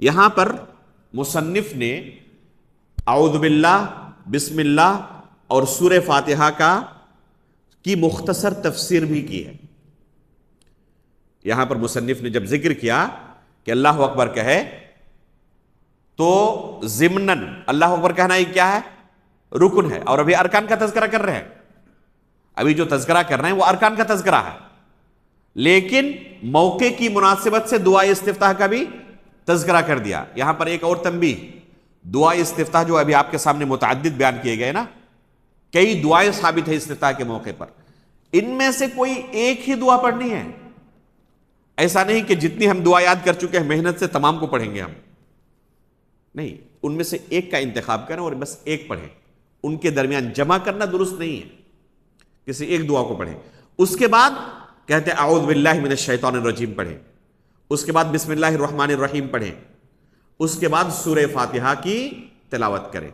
یہاں پر مصنف نے اعوذ باللہ، بسم اللہ اور سورہ فاتحہ کی مختصر تفسیر بھی کی ہے. یہاں پر مصنف نے جب ذکر کیا کہ اللہ اکبر کہے تو ضمناً اللہ اکبر کہنا یہ کیا ہے؟ رکن ہے. اور ابھی ارکان کا تذکرہ کر رہے ہیں، ابھی جو تذکرہ کر رہے ہیں وہ ارکان کا تذکرہ ہے، لیکن موقع کی مناسبت سے دعا استفتاح کا بھی تذکرہ کر دیا. یہاں پر ایک اور تنبیہ، دعا استفتاح جو ابھی آپ کے سامنے متعدد بیان کیے گئے نا، کئی دعائیں ثابت ہے استفتاح کے موقع پر، ان میں سے کوئی ایک ہی دعا پڑھنی ہے. ایسا نہیں کہ جتنی ہم دعا یاد کر چکے ہیں محنت سے تمام کو پڑھیں گے ہم، نہیں، ان میں سے ایک کا انتخاب کریں اور بس ایک پڑھیں. ان کے درمیان جمع کرنا درست نہیں ہے، کسی ایک دعا کو پڑھیں. اس کے بعد کہتے ہیں اعوذ باللہ من الشیطان الرجیم پڑھیں، اس کے بعد بسم اللہ الرحمن الرحیم پڑھیں، اس کے بعد سورہ فاتحہ کی تلاوت کریں.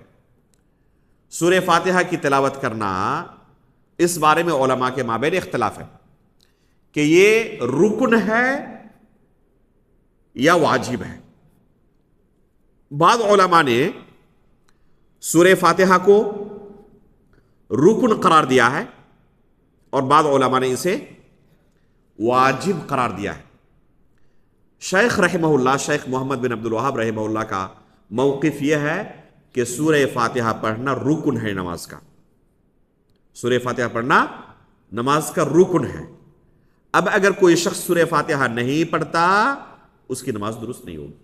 سورہ فاتحہ کی تلاوت کرنا، اس بارے میں علماء کے مابین اختلاف ہے کہ یہ رکن ہے یا واجب ہے. بعض علماء نے سورہ فاتحہ کو رکن قرار دیا ہے اور بعض علماء نے اسے واجب قرار دیا ہے. شیخ رحمہ اللہ، شیخ محمد بن عبد الوہاب رحمہ اللہ کا موقف یہ ہے کہ سورہ فاتحہ پڑھنا رکن ہے نماز کا. سورہ فاتحہ پڑھنا نماز کا رکن ہے. اب اگر کوئی شخص سورہ فاتحہ نہیں پڑھتا اس کی نماز درست نہیں ہوگی.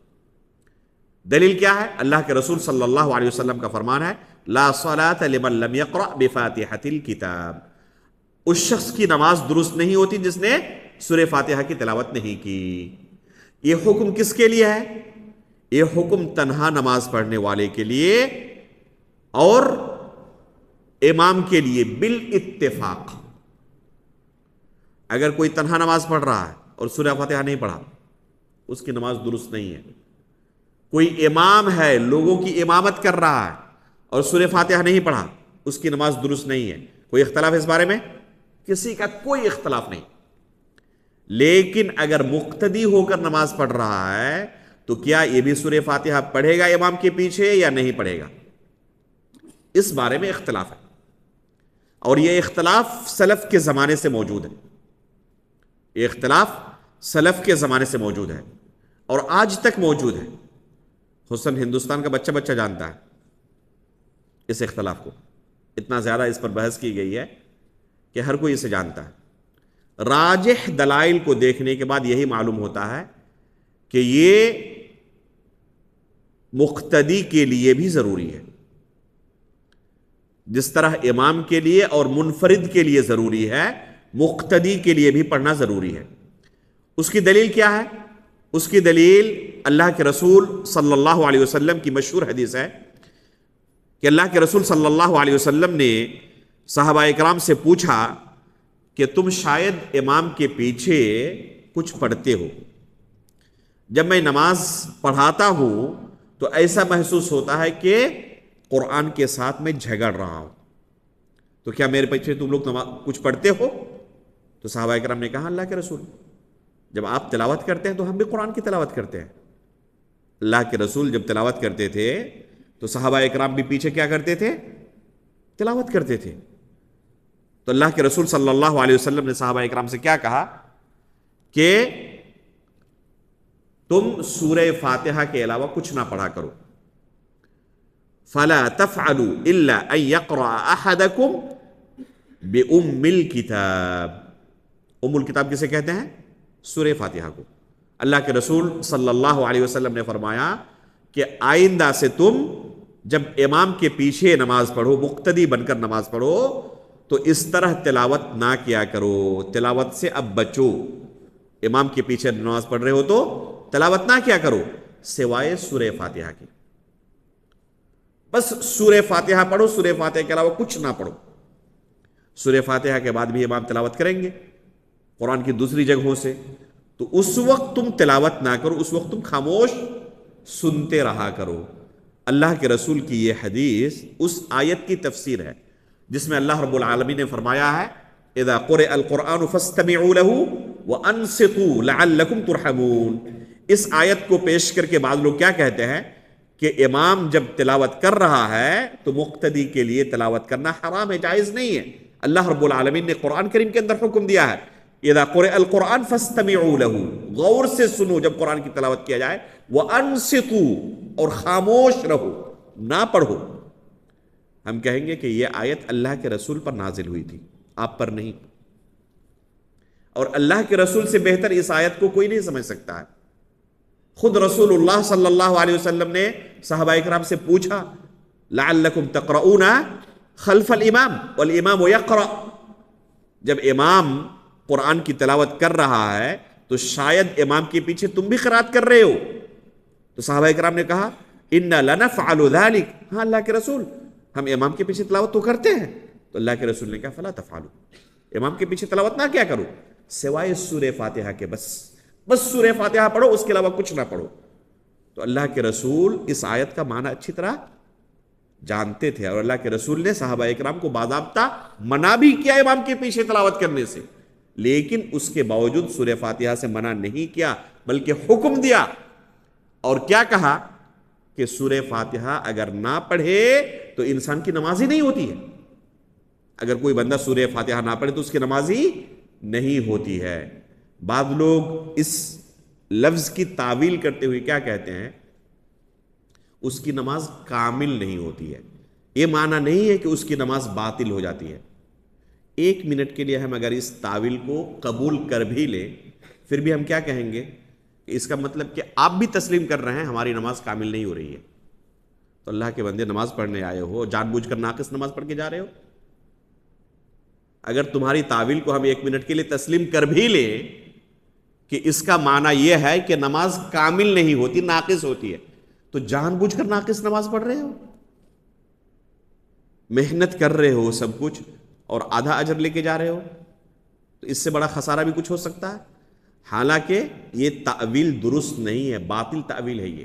دلیل کیا ہے؟ اللہ کے رسول صلی اللہ علیہ وسلم کا فرمان ہے لا صلاۃ لمن لم یقرأ بفاتحۃ الکتاب. اس شخص کی نماز درست نہیں ہوتی جس نے سورہ فاتحہ کی تلاوت نہیں کی. یہ حکم کس کے لیے ہے؟ یہ حکم تنہا نماز پڑھنے والے کے لیے اور امام کے لیے بالاتفاق. اگر کوئی تنہا نماز پڑھ رہا ہے اور سورہ فاتحہ نہیں پڑھا اس کی نماز درست نہیں ہے. کوئی امام ہے، لوگوں کی امامت کر رہا ہے اور سورہ فاتحہ نہیں پڑھا اس کی نماز درست نہیں ہے. کوئی اختلاف اس بارے میں؟ کسی کا کوئی اختلاف نہیں. لیکن اگر مقتدی ہو کر نماز پڑھ رہا ہے تو کیا یہ بھی سورہ فاتحہ پڑھے گا امام کے پیچھے یا نہیں پڑھے گا؟ اس بارے میں اختلاف ہے، اور یہ اختلاف سلف کے زمانے سے موجود ہے. یہ اختلاف سلف کے زمانے سے موجود ہے اور آج تک موجود ہے. حسن ہندوستان کا بچہ بچہ جانتا ہے اس اختلاف کو. اتنا زیادہ اس پر بحث کی گئی ہے کہ ہر کوئی اسے جانتا ہے. راجح دلائل کو دیکھنے کے بعد یہی معلوم ہوتا ہے کہ یہ مقتدی کے لیے بھی ضروری ہے، جس طرح امام کے لیے اور منفرد کے لیے ضروری ہے، مقتدی کے لیے بھی پڑھنا ضروری ہے. اس کی دلیل کیا ہے؟ اس کی دلیل اللہ کے رسول صلی اللہ علیہ وسلم کی مشہور حدیث ہے کہ اللہ کے رسول صلی اللہ علیہ وسلم نے صحابہ اکرام سے پوچھا کہ تم شاید امام کے پیچھے کچھ پڑھتے ہو، جب میں نماز پڑھاتا ہوں تو ایسا محسوس ہوتا ہے کہ قرآن کے ساتھ میں جھگڑ رہا ہوں، تو کیا میرے پیچھے تم لوگ کچھ پڑھتے ہو؟ تو صحابہ اکرام نے کہا اللہ کے رسول جب آپ تلاوت کرتے ہیں تو ہم بھی قرآن کی تلاوت کرتے ہیں۔ اللہ کے رسول جب تلاوت کرتے تھے تو صحابہ اکرام بھی پیچھے کیا کرتے تھے؟ تلاوت کرتے تھے۔ تو اللہ کے رسول صلی اللہ علیہ وسلم نے صحابہ اکرام سے کیا کہا کہ تم سورہ فاتحہ کے علاوہ کچھ نہ پڑھا کرو، فَلَا تَفْعَلُوا إِلَّا أَن يَقْرَأَ أَحَدَكُمْ بِأُمِّ الْكِتَابِ۔ ام الکتاب کسے کہتے ہیں؟ سورہ فاتحہ کو۔ اللہ کے رسول صلی اللہ علیہ وسلم نے فرمایا کہ آئندہ سے تم جب امام کے پیچھے نماز پڑھو، مقتدی بن کر نماز پڑھو، تو اس طرح تلاوت نہ کیا کرو، تلاوت سے اب بچو۔ امام کے پیچھے نماز پڑھ رہے ہو تو تلاوت نہ کیا کرو سوائے سورہ فاتحہ کی، بس سورہ فاتحہ پڑھو، سورہ فاتحہ کے علاوہ کچھ نہ پڑھو۔ سورہ فاتحہ کے بعد بھی امام تلاوت کریں گے قرآن کی دوسری جگہوں سے، تو اس وقت تم تلاوت نہ کرو، اس وقت تم خاموش سنتے رہا کرو۔ اللہ کے رسول کی یہ حدیث اس آیت کی تفسیر ہے جس میں اللہ رب العالمین نے فرمایا ہے اذا قرئ القرآن فاستمعوا له وانصتوا لعلکم ترحمون۔ اس آیت کو پیش کر کے بعض لوگ کیا کہتے ہیں کہ امام جب تلاوت کر رہا ہے تو مقتدی کے لیے تلاوت کرنا حرام ہے، جائز نہیں ہے۔ اللہ رب العالمین نے قرآن کریم کے اندر حکم دیا ہے اذا قرئ القرآن فاستمعوا له، غور سے سنو جب قرآن کی تلاوت کیا جائے، وانصتوا، اور خاموش رہو، نہ پڑھو۔ ہم کہیں گے کہ یہ آیت اللہ کے رسول پر نازل ہوئی تھی، آپ پر نہیں، اور اللہ کے رسول سے بہتر اس آیت کو کوئی نہیں سمجھ سکتا ہے۔ خود رسول اللہ صلی اللہ علیہ وسلم نے صحابہ اکرام سے پوچھا لعلکم تقرؤون خلف الامام والامام یقرأ، جب امام قرآن کی تلاوت کر رہا ہے تو شاید امام کے پیچھے تم بھی قرات کر رہے ہو۔ تو صحابہ اکرام نے کہا انا لنفعل ذلك، ہاں اللہ کے رسول ہم امام کے پیچھے تلاوت تو کرتے ہیں۔ تو اللہ کے رسول نے کہا فلا تفعلوا، امام کے پیچھے تلاوت نہ کیا کرو سوائے سورہ فاتحہ کے، بس سورہ فاتحہ پڑھو، اس کے علاوہ کچھ نہ پڑھو۔ تو اللہ کے رسول اس آیت کا معنی اچھی طرح جانتے تھے، اور اللہ کے رسول نے صحابہ اکرام کو باضابطہ منع بھی کیا امام کے پیچھے تلاوت کرنے سے، لیکن اس کے باوجود سورہ فاتحہ سے منع نہیں کیا بلکہ حکم دیا، اور کیا کہا کہ سورہ فاتحہ اگر نہ پڑھے تو انسان کی نماز ہی نہیں ہوتی ہے۔ اگر کوئی بندہ سورہ فاتحہ نہ پڑھے تو اس کی نماز ہی نہیں ہوتی ہے۔ بعض لوگ اس لفظ کی تعویل کرتے ہوئے کیا کہتے ہیں، اس کی نماز کامل نہیں ہوتی ہے۔ یہ معنی نہیں ہے کہ اس کی نماز باطل ہو جاتی ہے۔ ایک منٹ کے لیے ہم اگر اس تعویل کو قبول کر بھی لیں، پھر بھی ہم کیا کہیں گے کہ اس کا مطلب کہ آپ بھی تسلیم کر رہے ہیں ہماری نماز کامل نہیں ہو رہی ہے۔ تو اللہ کے بندے نماز پڑھنے آئے ہو، جان بوجھ کر ناقص نماز پڑھ کے جا رہے ہو؟ اگر تمہاری تعویل کو ہم ایک منٹ کے لیے تسلیم کر بھی لیں کہ اس کا معنی یہ ہے کہ نماز کامل نہیں ہوتی، ناقص ہوتی ہے، تو جان بوجھ کر ناقص نماز پڑھ رہے ہو، محنت کر رہے ہو سب کچھ اور آدھا اجر لے کے جا رہے ہو، تو اس سے بڑا خسارہ بھی کچھ ہو سکتا ہے۔ حالانکہ یہ تعویل درست نہیں ہے، باطل تعویل ہے۔ یہ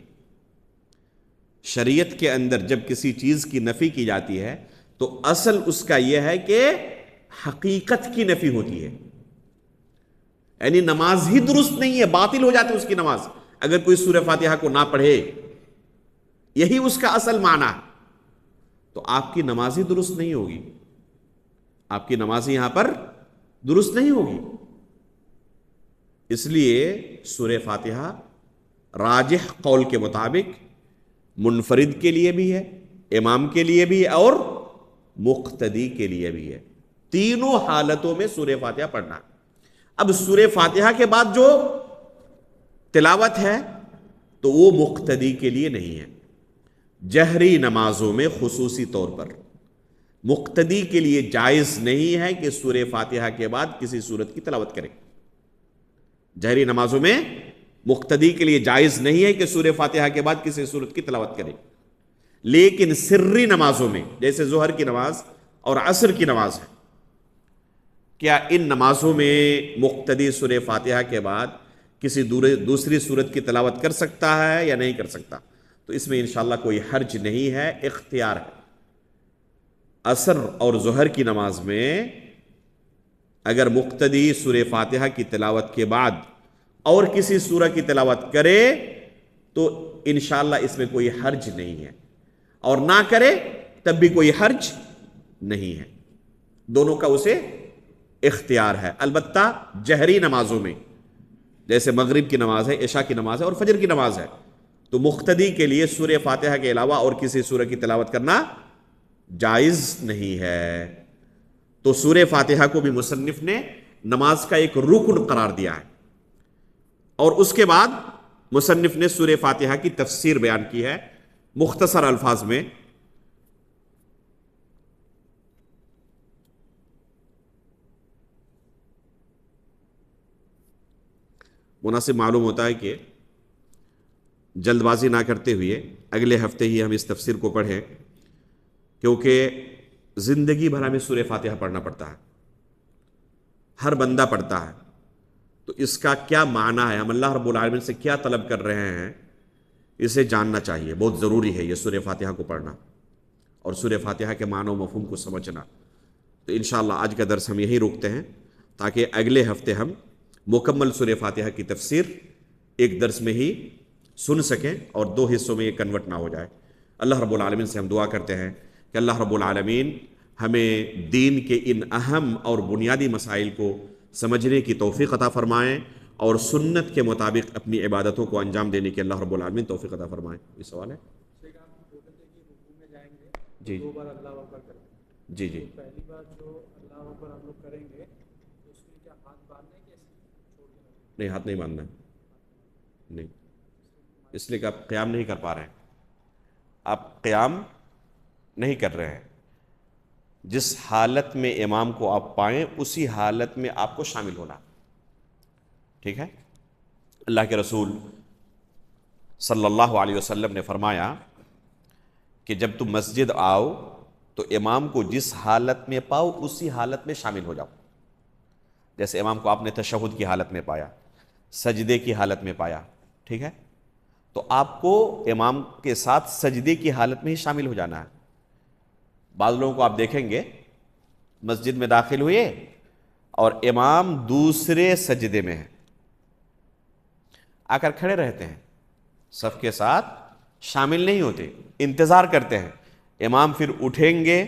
شریعت کے اندر جب کسی چیز کی نفی کی جاتی ہے تو اصل اس کا یہ ہے کہ حقیقت کی نفی ہوتی ہے، یعنی نماز ہی درست نہیں ہے، باطل ہو جاتی ہے اس کی نماز اگر کوئی سورہ فاتحہ کو نہ پڑھے، یہی اس کا اصل معنی ہے۔ تو آپ کی نماز ہی درست نہیں ہوگی، آپ کی نماز یہاں پر درست نہیں ہوگی۔ اس لیے سورہ فاتحہ راجح قول کے مطابق منفرد کے لیے بھی ہے، امام کے لیے بھی ہے، اور مقتدی کے لیے بھی ہے۔ تینوں حالتوں میں سورہ فاتحہ پڑھنا۔ اب سورہ فاتحہ کے بعد جو تلاوت ہے تو وہ مقتدی کے لیے نہیں ہے۔ جہری نمازوں میں خصوصی طور پر مقتدی کے لیے جائز نہیں ہے کہ سورہ فاتحہ کے بعد کسی سورت کی تلاوت کرے۔ جہری نمازوں میں مقتدی کے لیے جائز نہیں ہے کہ سورہ فاتحہ کے بعد کسی سورت کی تلاوت کرے، لیکن سری نمازوں میں جیسے ظہر کی نماز اور عصر کی نماز ہے، کیا ان نمازوں میں مقتدی سورہ فاتحہ کے بعد کسی دوسری سورت کی تلاوت کر سکتا ہے یا نہیں کر سکتا؟ تو اس میں انشاءاللہ کوئی حرج نہیں ہے، اختیار ہے۔ عصر اور ظہر کی نماز میں اگر مقتدی سورہ فاتحہ کی تلاوت کے بعد اور کسی سورہ کی تلاوت کرے تو انشاءاللہ اس میں کوئی حرج نہیں ہے، اور نہ کرے تب بھی کوئی حرج نہیں ہے، دونوں کا اسے اختیار ہے۔ البتہ جہری نمازوں میں جیسے مغرب کی نماز ہے، عشاء کی نماز ہے اور فجر کی نماز ہے، تو مقتدی کے لیے سورہ فاتحہ کے علاوہ اور کسی سورہ کی تلاوت کرنا جائز نہیں ہے۔ تو سورہ فاتحہ کو بھی مصنف نے نماز کا ایک رکن قرار دیا ہے، اور اس کے بعد مصنف نے سورہ فاتحہ کی تفسیر بیان کی ہے مختصر الفاظ میں۔ مناسب معلوم ہوتا ہے کہ جلد بازی نہ کرتے ہوئے اگلے ہفتے ہی ہم اس تفسیر کو پڑھیں، کیونکہ زندگی بھر ہمیں سورہ فاتحہ پڑھنا پڑتا ہے، ہر بندہ پڑھتا ہے، تو اس کا کیا معنی ہے، ہم اللہ رب العالمین سے کیا طلب کر رہے ہیں، اسے جاننا چاہیے۔ بہت ضروری ہے یہ سورہ فاتحہ کو پڑھنا اور سورہ فاتحہ کے معنی و مفہوم کو سمجھنا۔ تو انشاءاللہ آج کا درس ہم یہیں روکتے ہیں تاکہ اگلے ہفتے ہم مکمل سورہ فاتحہ کی تفسیر ایک درس میں ہی سن سکیں اور دو حصوں میں یہ کنورٹ نہ ہو جائے۔ اللہ رب العالمین سے ہم دعا کرتے ہیں کہ اللہ رب العالمین ہمیں دین کے ان اہم اور بنیادی مسائل کو سمجھنے کی توفیق عطا فرمائیں اور سنت کے مطابق اپنی عبادتوں کو انجام دینے کی اللہ رب العالمین توفیق عطا فرمائیں۔ یہ سوال ہے جی دو بار اللہ اکبر کریں گے، جی جی پہلی بار جو اللہ اکبر ہم لوگ کریں گے اس میں کیا ہاتھ باندھنے کے چھوڑ دینا؟ نہیں، ہاتھ نہیں باندھنا، نہیں، اس لیے کہ آپ قیام نہیں کر پا رہے ہیں، آپ قیام نہیں کر رہے ہیں۔ جس حالت میں امام کو آپ پائیں اسی حالت میں آپ کو شامل ہونا، ٹھیک ہے؟ اللہ کے رسول صلی اللہ علیہ وسلم نے فرمایا کہ جب تم مسجد آؤ تو امام کو جس حالت میں پاؤ اسی حالت میں شامل ہو جاؤ۔ جیسے امام کو آپ نے تشہد کی حالت میں پایا، سجدے کی حالت میں پایا، ٹھیک ہے؟ تو آپ کو امام کے ساتھ سجدے کی حالت میں ہی شامل ہو جانا ہے۔ بعض لوگوں کو آپ دیکھیں گے مسجد میں داخل ہوئے اور امام دوسرے سجدے میں ہے، آ کر کھڑے رہتے ہیں، صف کے ساتھ شامل نہیں ہوتے، انتظار کرتے ہیں امام پھر اٹھیں گے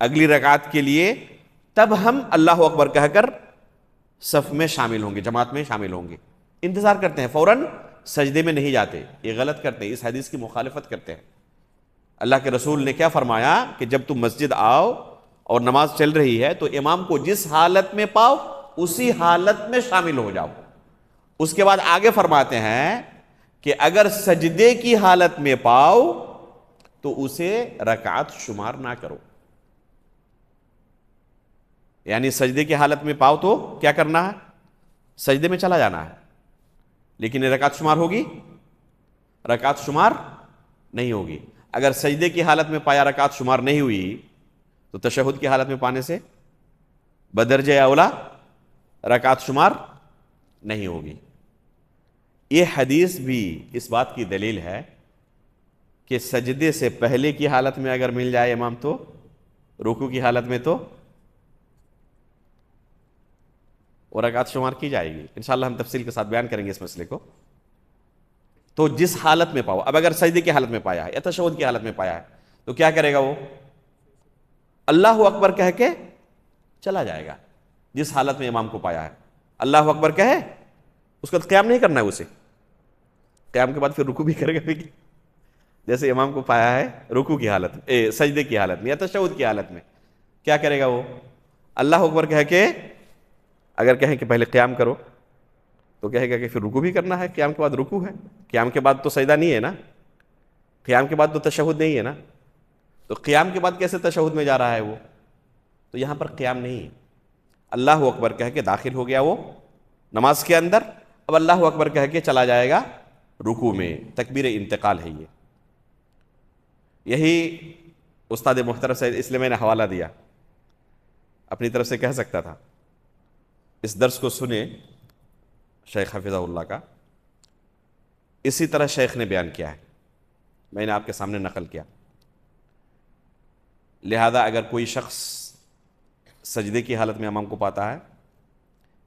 اگلی رکعت کے لیے، تب ہم اللہ اکبر کہہ کر صف میں شامل ہوں گے، جماعت میں شامل ہوں گے۔ انتظار کرتے ہیں، فوراً سجدے میں نہیں جاتے، یہ غلط کرتے ہیں، اس حدیث کی مخالفت کرتے ہیں۔ اللہ کے رسول نے کیا فرمایا کہ جب تم مسجد آؤ اور نماز چل رہی ہے تو امام کو جس حالت میں پاؤ اسی حالت میں شامل ہو جاؤ۔ اس کے بعد آگے فرماتے ہیں کہ اگر سجدے کی حالت میں پاؤ تو اسے رکعت شمار نہ کرو، یعنی سجدے کی حالت میں پاؤ تو کیا کرنا ہے؟ سجدے میں چلا جانا ہے، لیکن یہ رکعت شمار ہوگی؟ رکعت شمار نہیں ہوگی۔ اگر سجدے کی حالت میں پایا رکعت شمار نہیں ہوئی تو تشہد کی حالت میں پانے سے بدرجہ اولا رکعت شمار نہیں ہوگی۔ یہ حدیث بھی اس بات کی دلیل ہے کہ سجدے سے پہلے کی حالت میں اگر مل جائے امام تو رکوع کی حالت میں تو وہ رکعت شمار کی جائے گی۔ انشاءاللہ ہم تفصیل کے ساتھ بیان کریں گے اس مسئلے کو۔ تو جس حالت میں پاؤ، اب اگر سجدے کی حالت میں پایا ہے یا تشہد کی حالت میں پایا ہے تو کیا کرے گا؟ وہ اللہ اکبر کہہ کے چلا جائے گا۔ جس حالت میں امام کو پایا ہے اللہ اکبر کہے، اس کا قیام نہیں کرنا ہے، اسے قیام کے بعد پھر رکوع بھی کرے گا۔ جیسے امام کو پایا ہے رکوع کی حالت میں، سجدے کی حالت میں یا تشہد کی حالت میں، کیا کرے گا؟ وہ اللہ اکبر کہہ کے، اگر کہیں کہ پہلے قیام کرو تو کہے گا کہ پھر رکوع بھی کرنا ہے، قیام کے بعد رکوع ہے، قیام کے بعد تو سجدہ نہیں ہے نا، قیام کے بعد تو تشہد نہیں ہے نا، تو قیام کے بعد کیسے تشہد میں جا رہا ہے وہ؟ تو یہاں پر قیام نہیں ہے، اللہ اکبر کہہ کے داخل ہو گیا وہ نماز کے اندر، اب اللہ اکبر کہہ کے چلا جائے گا رکوع میں، تکبیر انتقال ہے یہ. یہی استاد محترم سے اس لیے میں نے حوالہ دیا، اپنی طرف سے کہہ سکتا تھا. اس درس کو سنے شیخ حفظہ اللہ کا، اسی طرح شیخ نے بیان کیا ہے، میں نے آپ کے سامنے نقل کیا. لہذا اگر کوئی شخص سجدے کی حالت میں امام کو پاتا ہے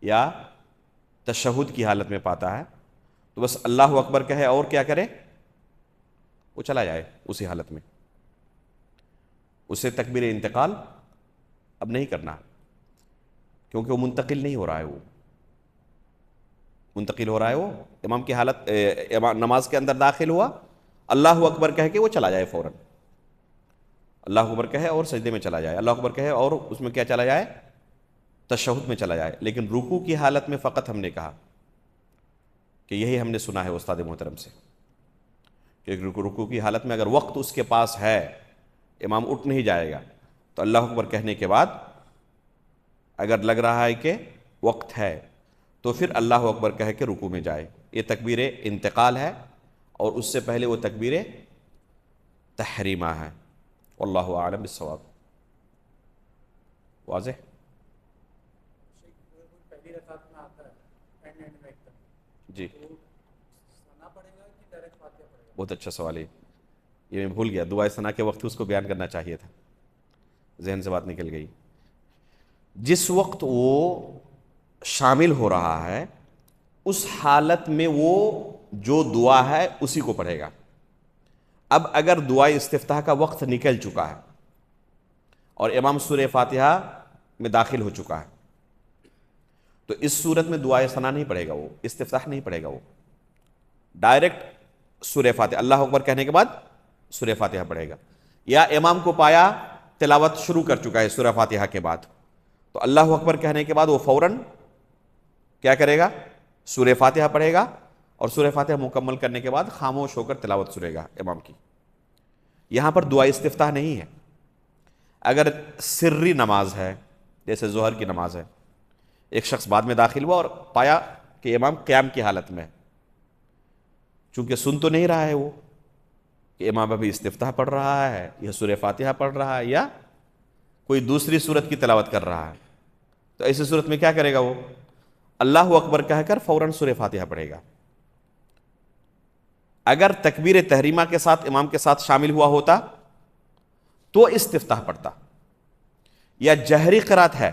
یا تشہد کی حالت میں پاتا ہے تو بس اللہ اکبر کہے اور کیا کرے، وہ چلا جائے اسی حالت میں. اسے تکبیر انتقال اب نہیں کرنا، کیونکہ وہ منتقل نہیں ہو رہا ہے، وہ منتقل ہو رہا ہے، وہ امام کی حالت نماز کے اندر داخل ہوا، اللہ اکبر کہہ کے وہ چلا جائے فوراً. اللہ اکبر کہے اور سجدے میں چلا جائے، اللہ اکبر کہے اور اس میں کیا چلا جائے، تشہد میں چلا جائے. لیکن رکوع کی حالت میں فقط ہم نے کہا کہ یہی ہم نے سنا ہے استاد محترم سے کہ رکوع کی حالت میں اگر وقت اس کے پاس ہے، امام اٹھ نہیں جائے گا، تو اللہ اکبر کہنے کے بعد اگر لگ رہا ہے کہ وقت ہے تو پھر اللہ اکبر کہہ کے رکوع میں جائے. یہ تکبیر انتقال ہے، اور اس سے پہلے وہ تکبیر تحریمہ ہے. واللہ اعلم بالصواب. واضح؟ پہلی رکعت میں آتا ہے اینڈ میں ایک تک، جی تو سنا پڑے گا کہ ڈائریکٹ فاتحہ پڑے گا؟ بہت اچھا سوال ہے یہ، میں بھول گیا. دعائے ثنا کے وقت اس کو بیان کرنا چاہیے تھا، ذہن سے بات نکل گئی. جس وقت وہ شامل ہو رہا ہے اس حالت میں وہ جو دعا ہے اسی کو پڑھے گا. اب اگر دعائے استفتاح کا وقت نکل چکا ہے اور امام سورہ فاتحہ میں داخل ہو چکا ہے تو اس صورت میں دعائے ثنا نہیں پڑھے گا، وہ استفتاح نہیں پڑھے گا، وہ ڈائریکٹ سورہ فاتحہ اللہ اکبر کہنے کے بعد سورہ فاتحہ پڑھے گا. یا امام کو پایا تلاوت شروع کر چکا ہے سورہ فاتحہ کے بعد، تو اللہ اکبر کہنے کے بعد وہ فوراً کیا کرے گا، سورہ فاتحہ پڑھے گا، اور سورہ فاتحہ مکمل کرنے کے بعد خاموش ہو کر تلاوت سنے گا امام کی. یہاں پر دعا استفتاح نہیں ہے. اگر سری نماز ہے جیسے ظہر کی نماز ہے، ایک شخص بعد میں داخل ہوا اور پایا کہ امام قیام کی حالت میں ہے، چونکہ سن تو نہیں رہا ہے وہ کہ امام ابھی استفتاح پڑھ رہا ہے یا سورہ فاتحہ پڑھ رہا ہے یا کوئی دوسری سورت کی تلاوت کر رہا ہے، تو ایسی صورت میں کیا کرے گا، وہ اللہ اکبر کہہ کر فوراً سورہ فاتحہ پڑھے گا. اگر تکبیر تحریمہ کے ساتھ امام کے ساتھ شامل ہوا ہوتا تو استفتاح پڑھتا. یا جہری قرات ہے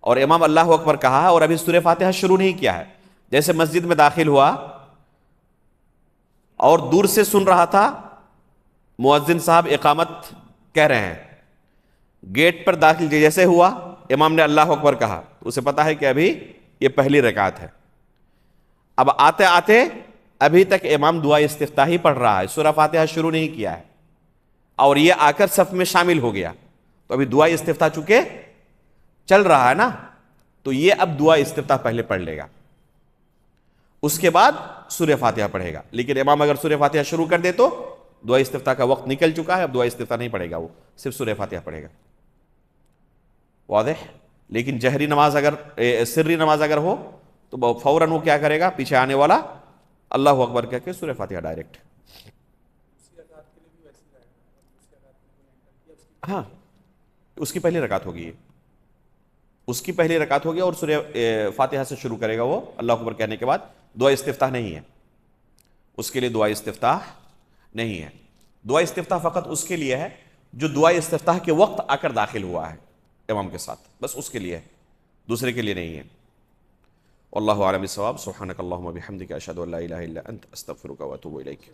اور امام اللہ اکبر کہا ہے اور ابھی سورہ فاتحہ شروع نہیں کیا ہے، جیسے مسجد میں داخل ہوا اور دور سے سن رہا تھا مؤذن صاحب اقامت کہہ رہے ہیں، گیٹ پر داخل جیسے ہوا امام نے اللہ اکبر کہا تو اسے پتا ہے کہ ابھی یہ پہلی رکعت ہے. اب آتے آتے ابھی تک امام دعا استفتاحی پڑھ رہا ہے، سورہ فاتحہ شروع نہیں کیا ہے، اور یہ آ کر صف میں شامل ہو گیا، تو ابھی دعا استفتاح چکے چل رہا ہے نا، تو یہ اب دعا استفتاح پہلے پڑھ لے گا، اس کے بعد سورہ فاتحہ پڑھے گا. لیکن امام اگر سورہ فاتحہ شروع کر دے تو دعا استفتاح کا وقت نکل چکا ہے، اب دعا استفتاح نہیں پڑھے گا، وہ صرف سورہ فاتحہ پڑھے گا. واضح؟ لیکن جہری نماز اگر سری نماز اگر ہو تو فوراً وہ کیا کرے گا، پیچھے آنے والا اللہ اکبر کہہ کے سورہ فاتحہ ڈائریکٹ. ہاں اس کی پہلی رکعت ہوگی، اس کی پہلی رکعت ہوگی اور سورہ فاتحہ سے شروع کرے گا وہ اللہ اکبر کہنے کے بعد. دعا استفتاح نہیں ہے اس کے لیے، دعا استفتاح نہیں ہے. دعا استفتاح فقط اس کے لیے ہے جو دعا استفتاح کے وقت آ کر داخل ہوا ہے امام کے ساتھ، بس اس کے لیے ہے، دوسرے کے لیے نہیں ہے. واللہ اعلم بالصواب. سبحانک اللہم وبحمدک اشہد ان لا الہ الا انت استغفرک واتوب الیک.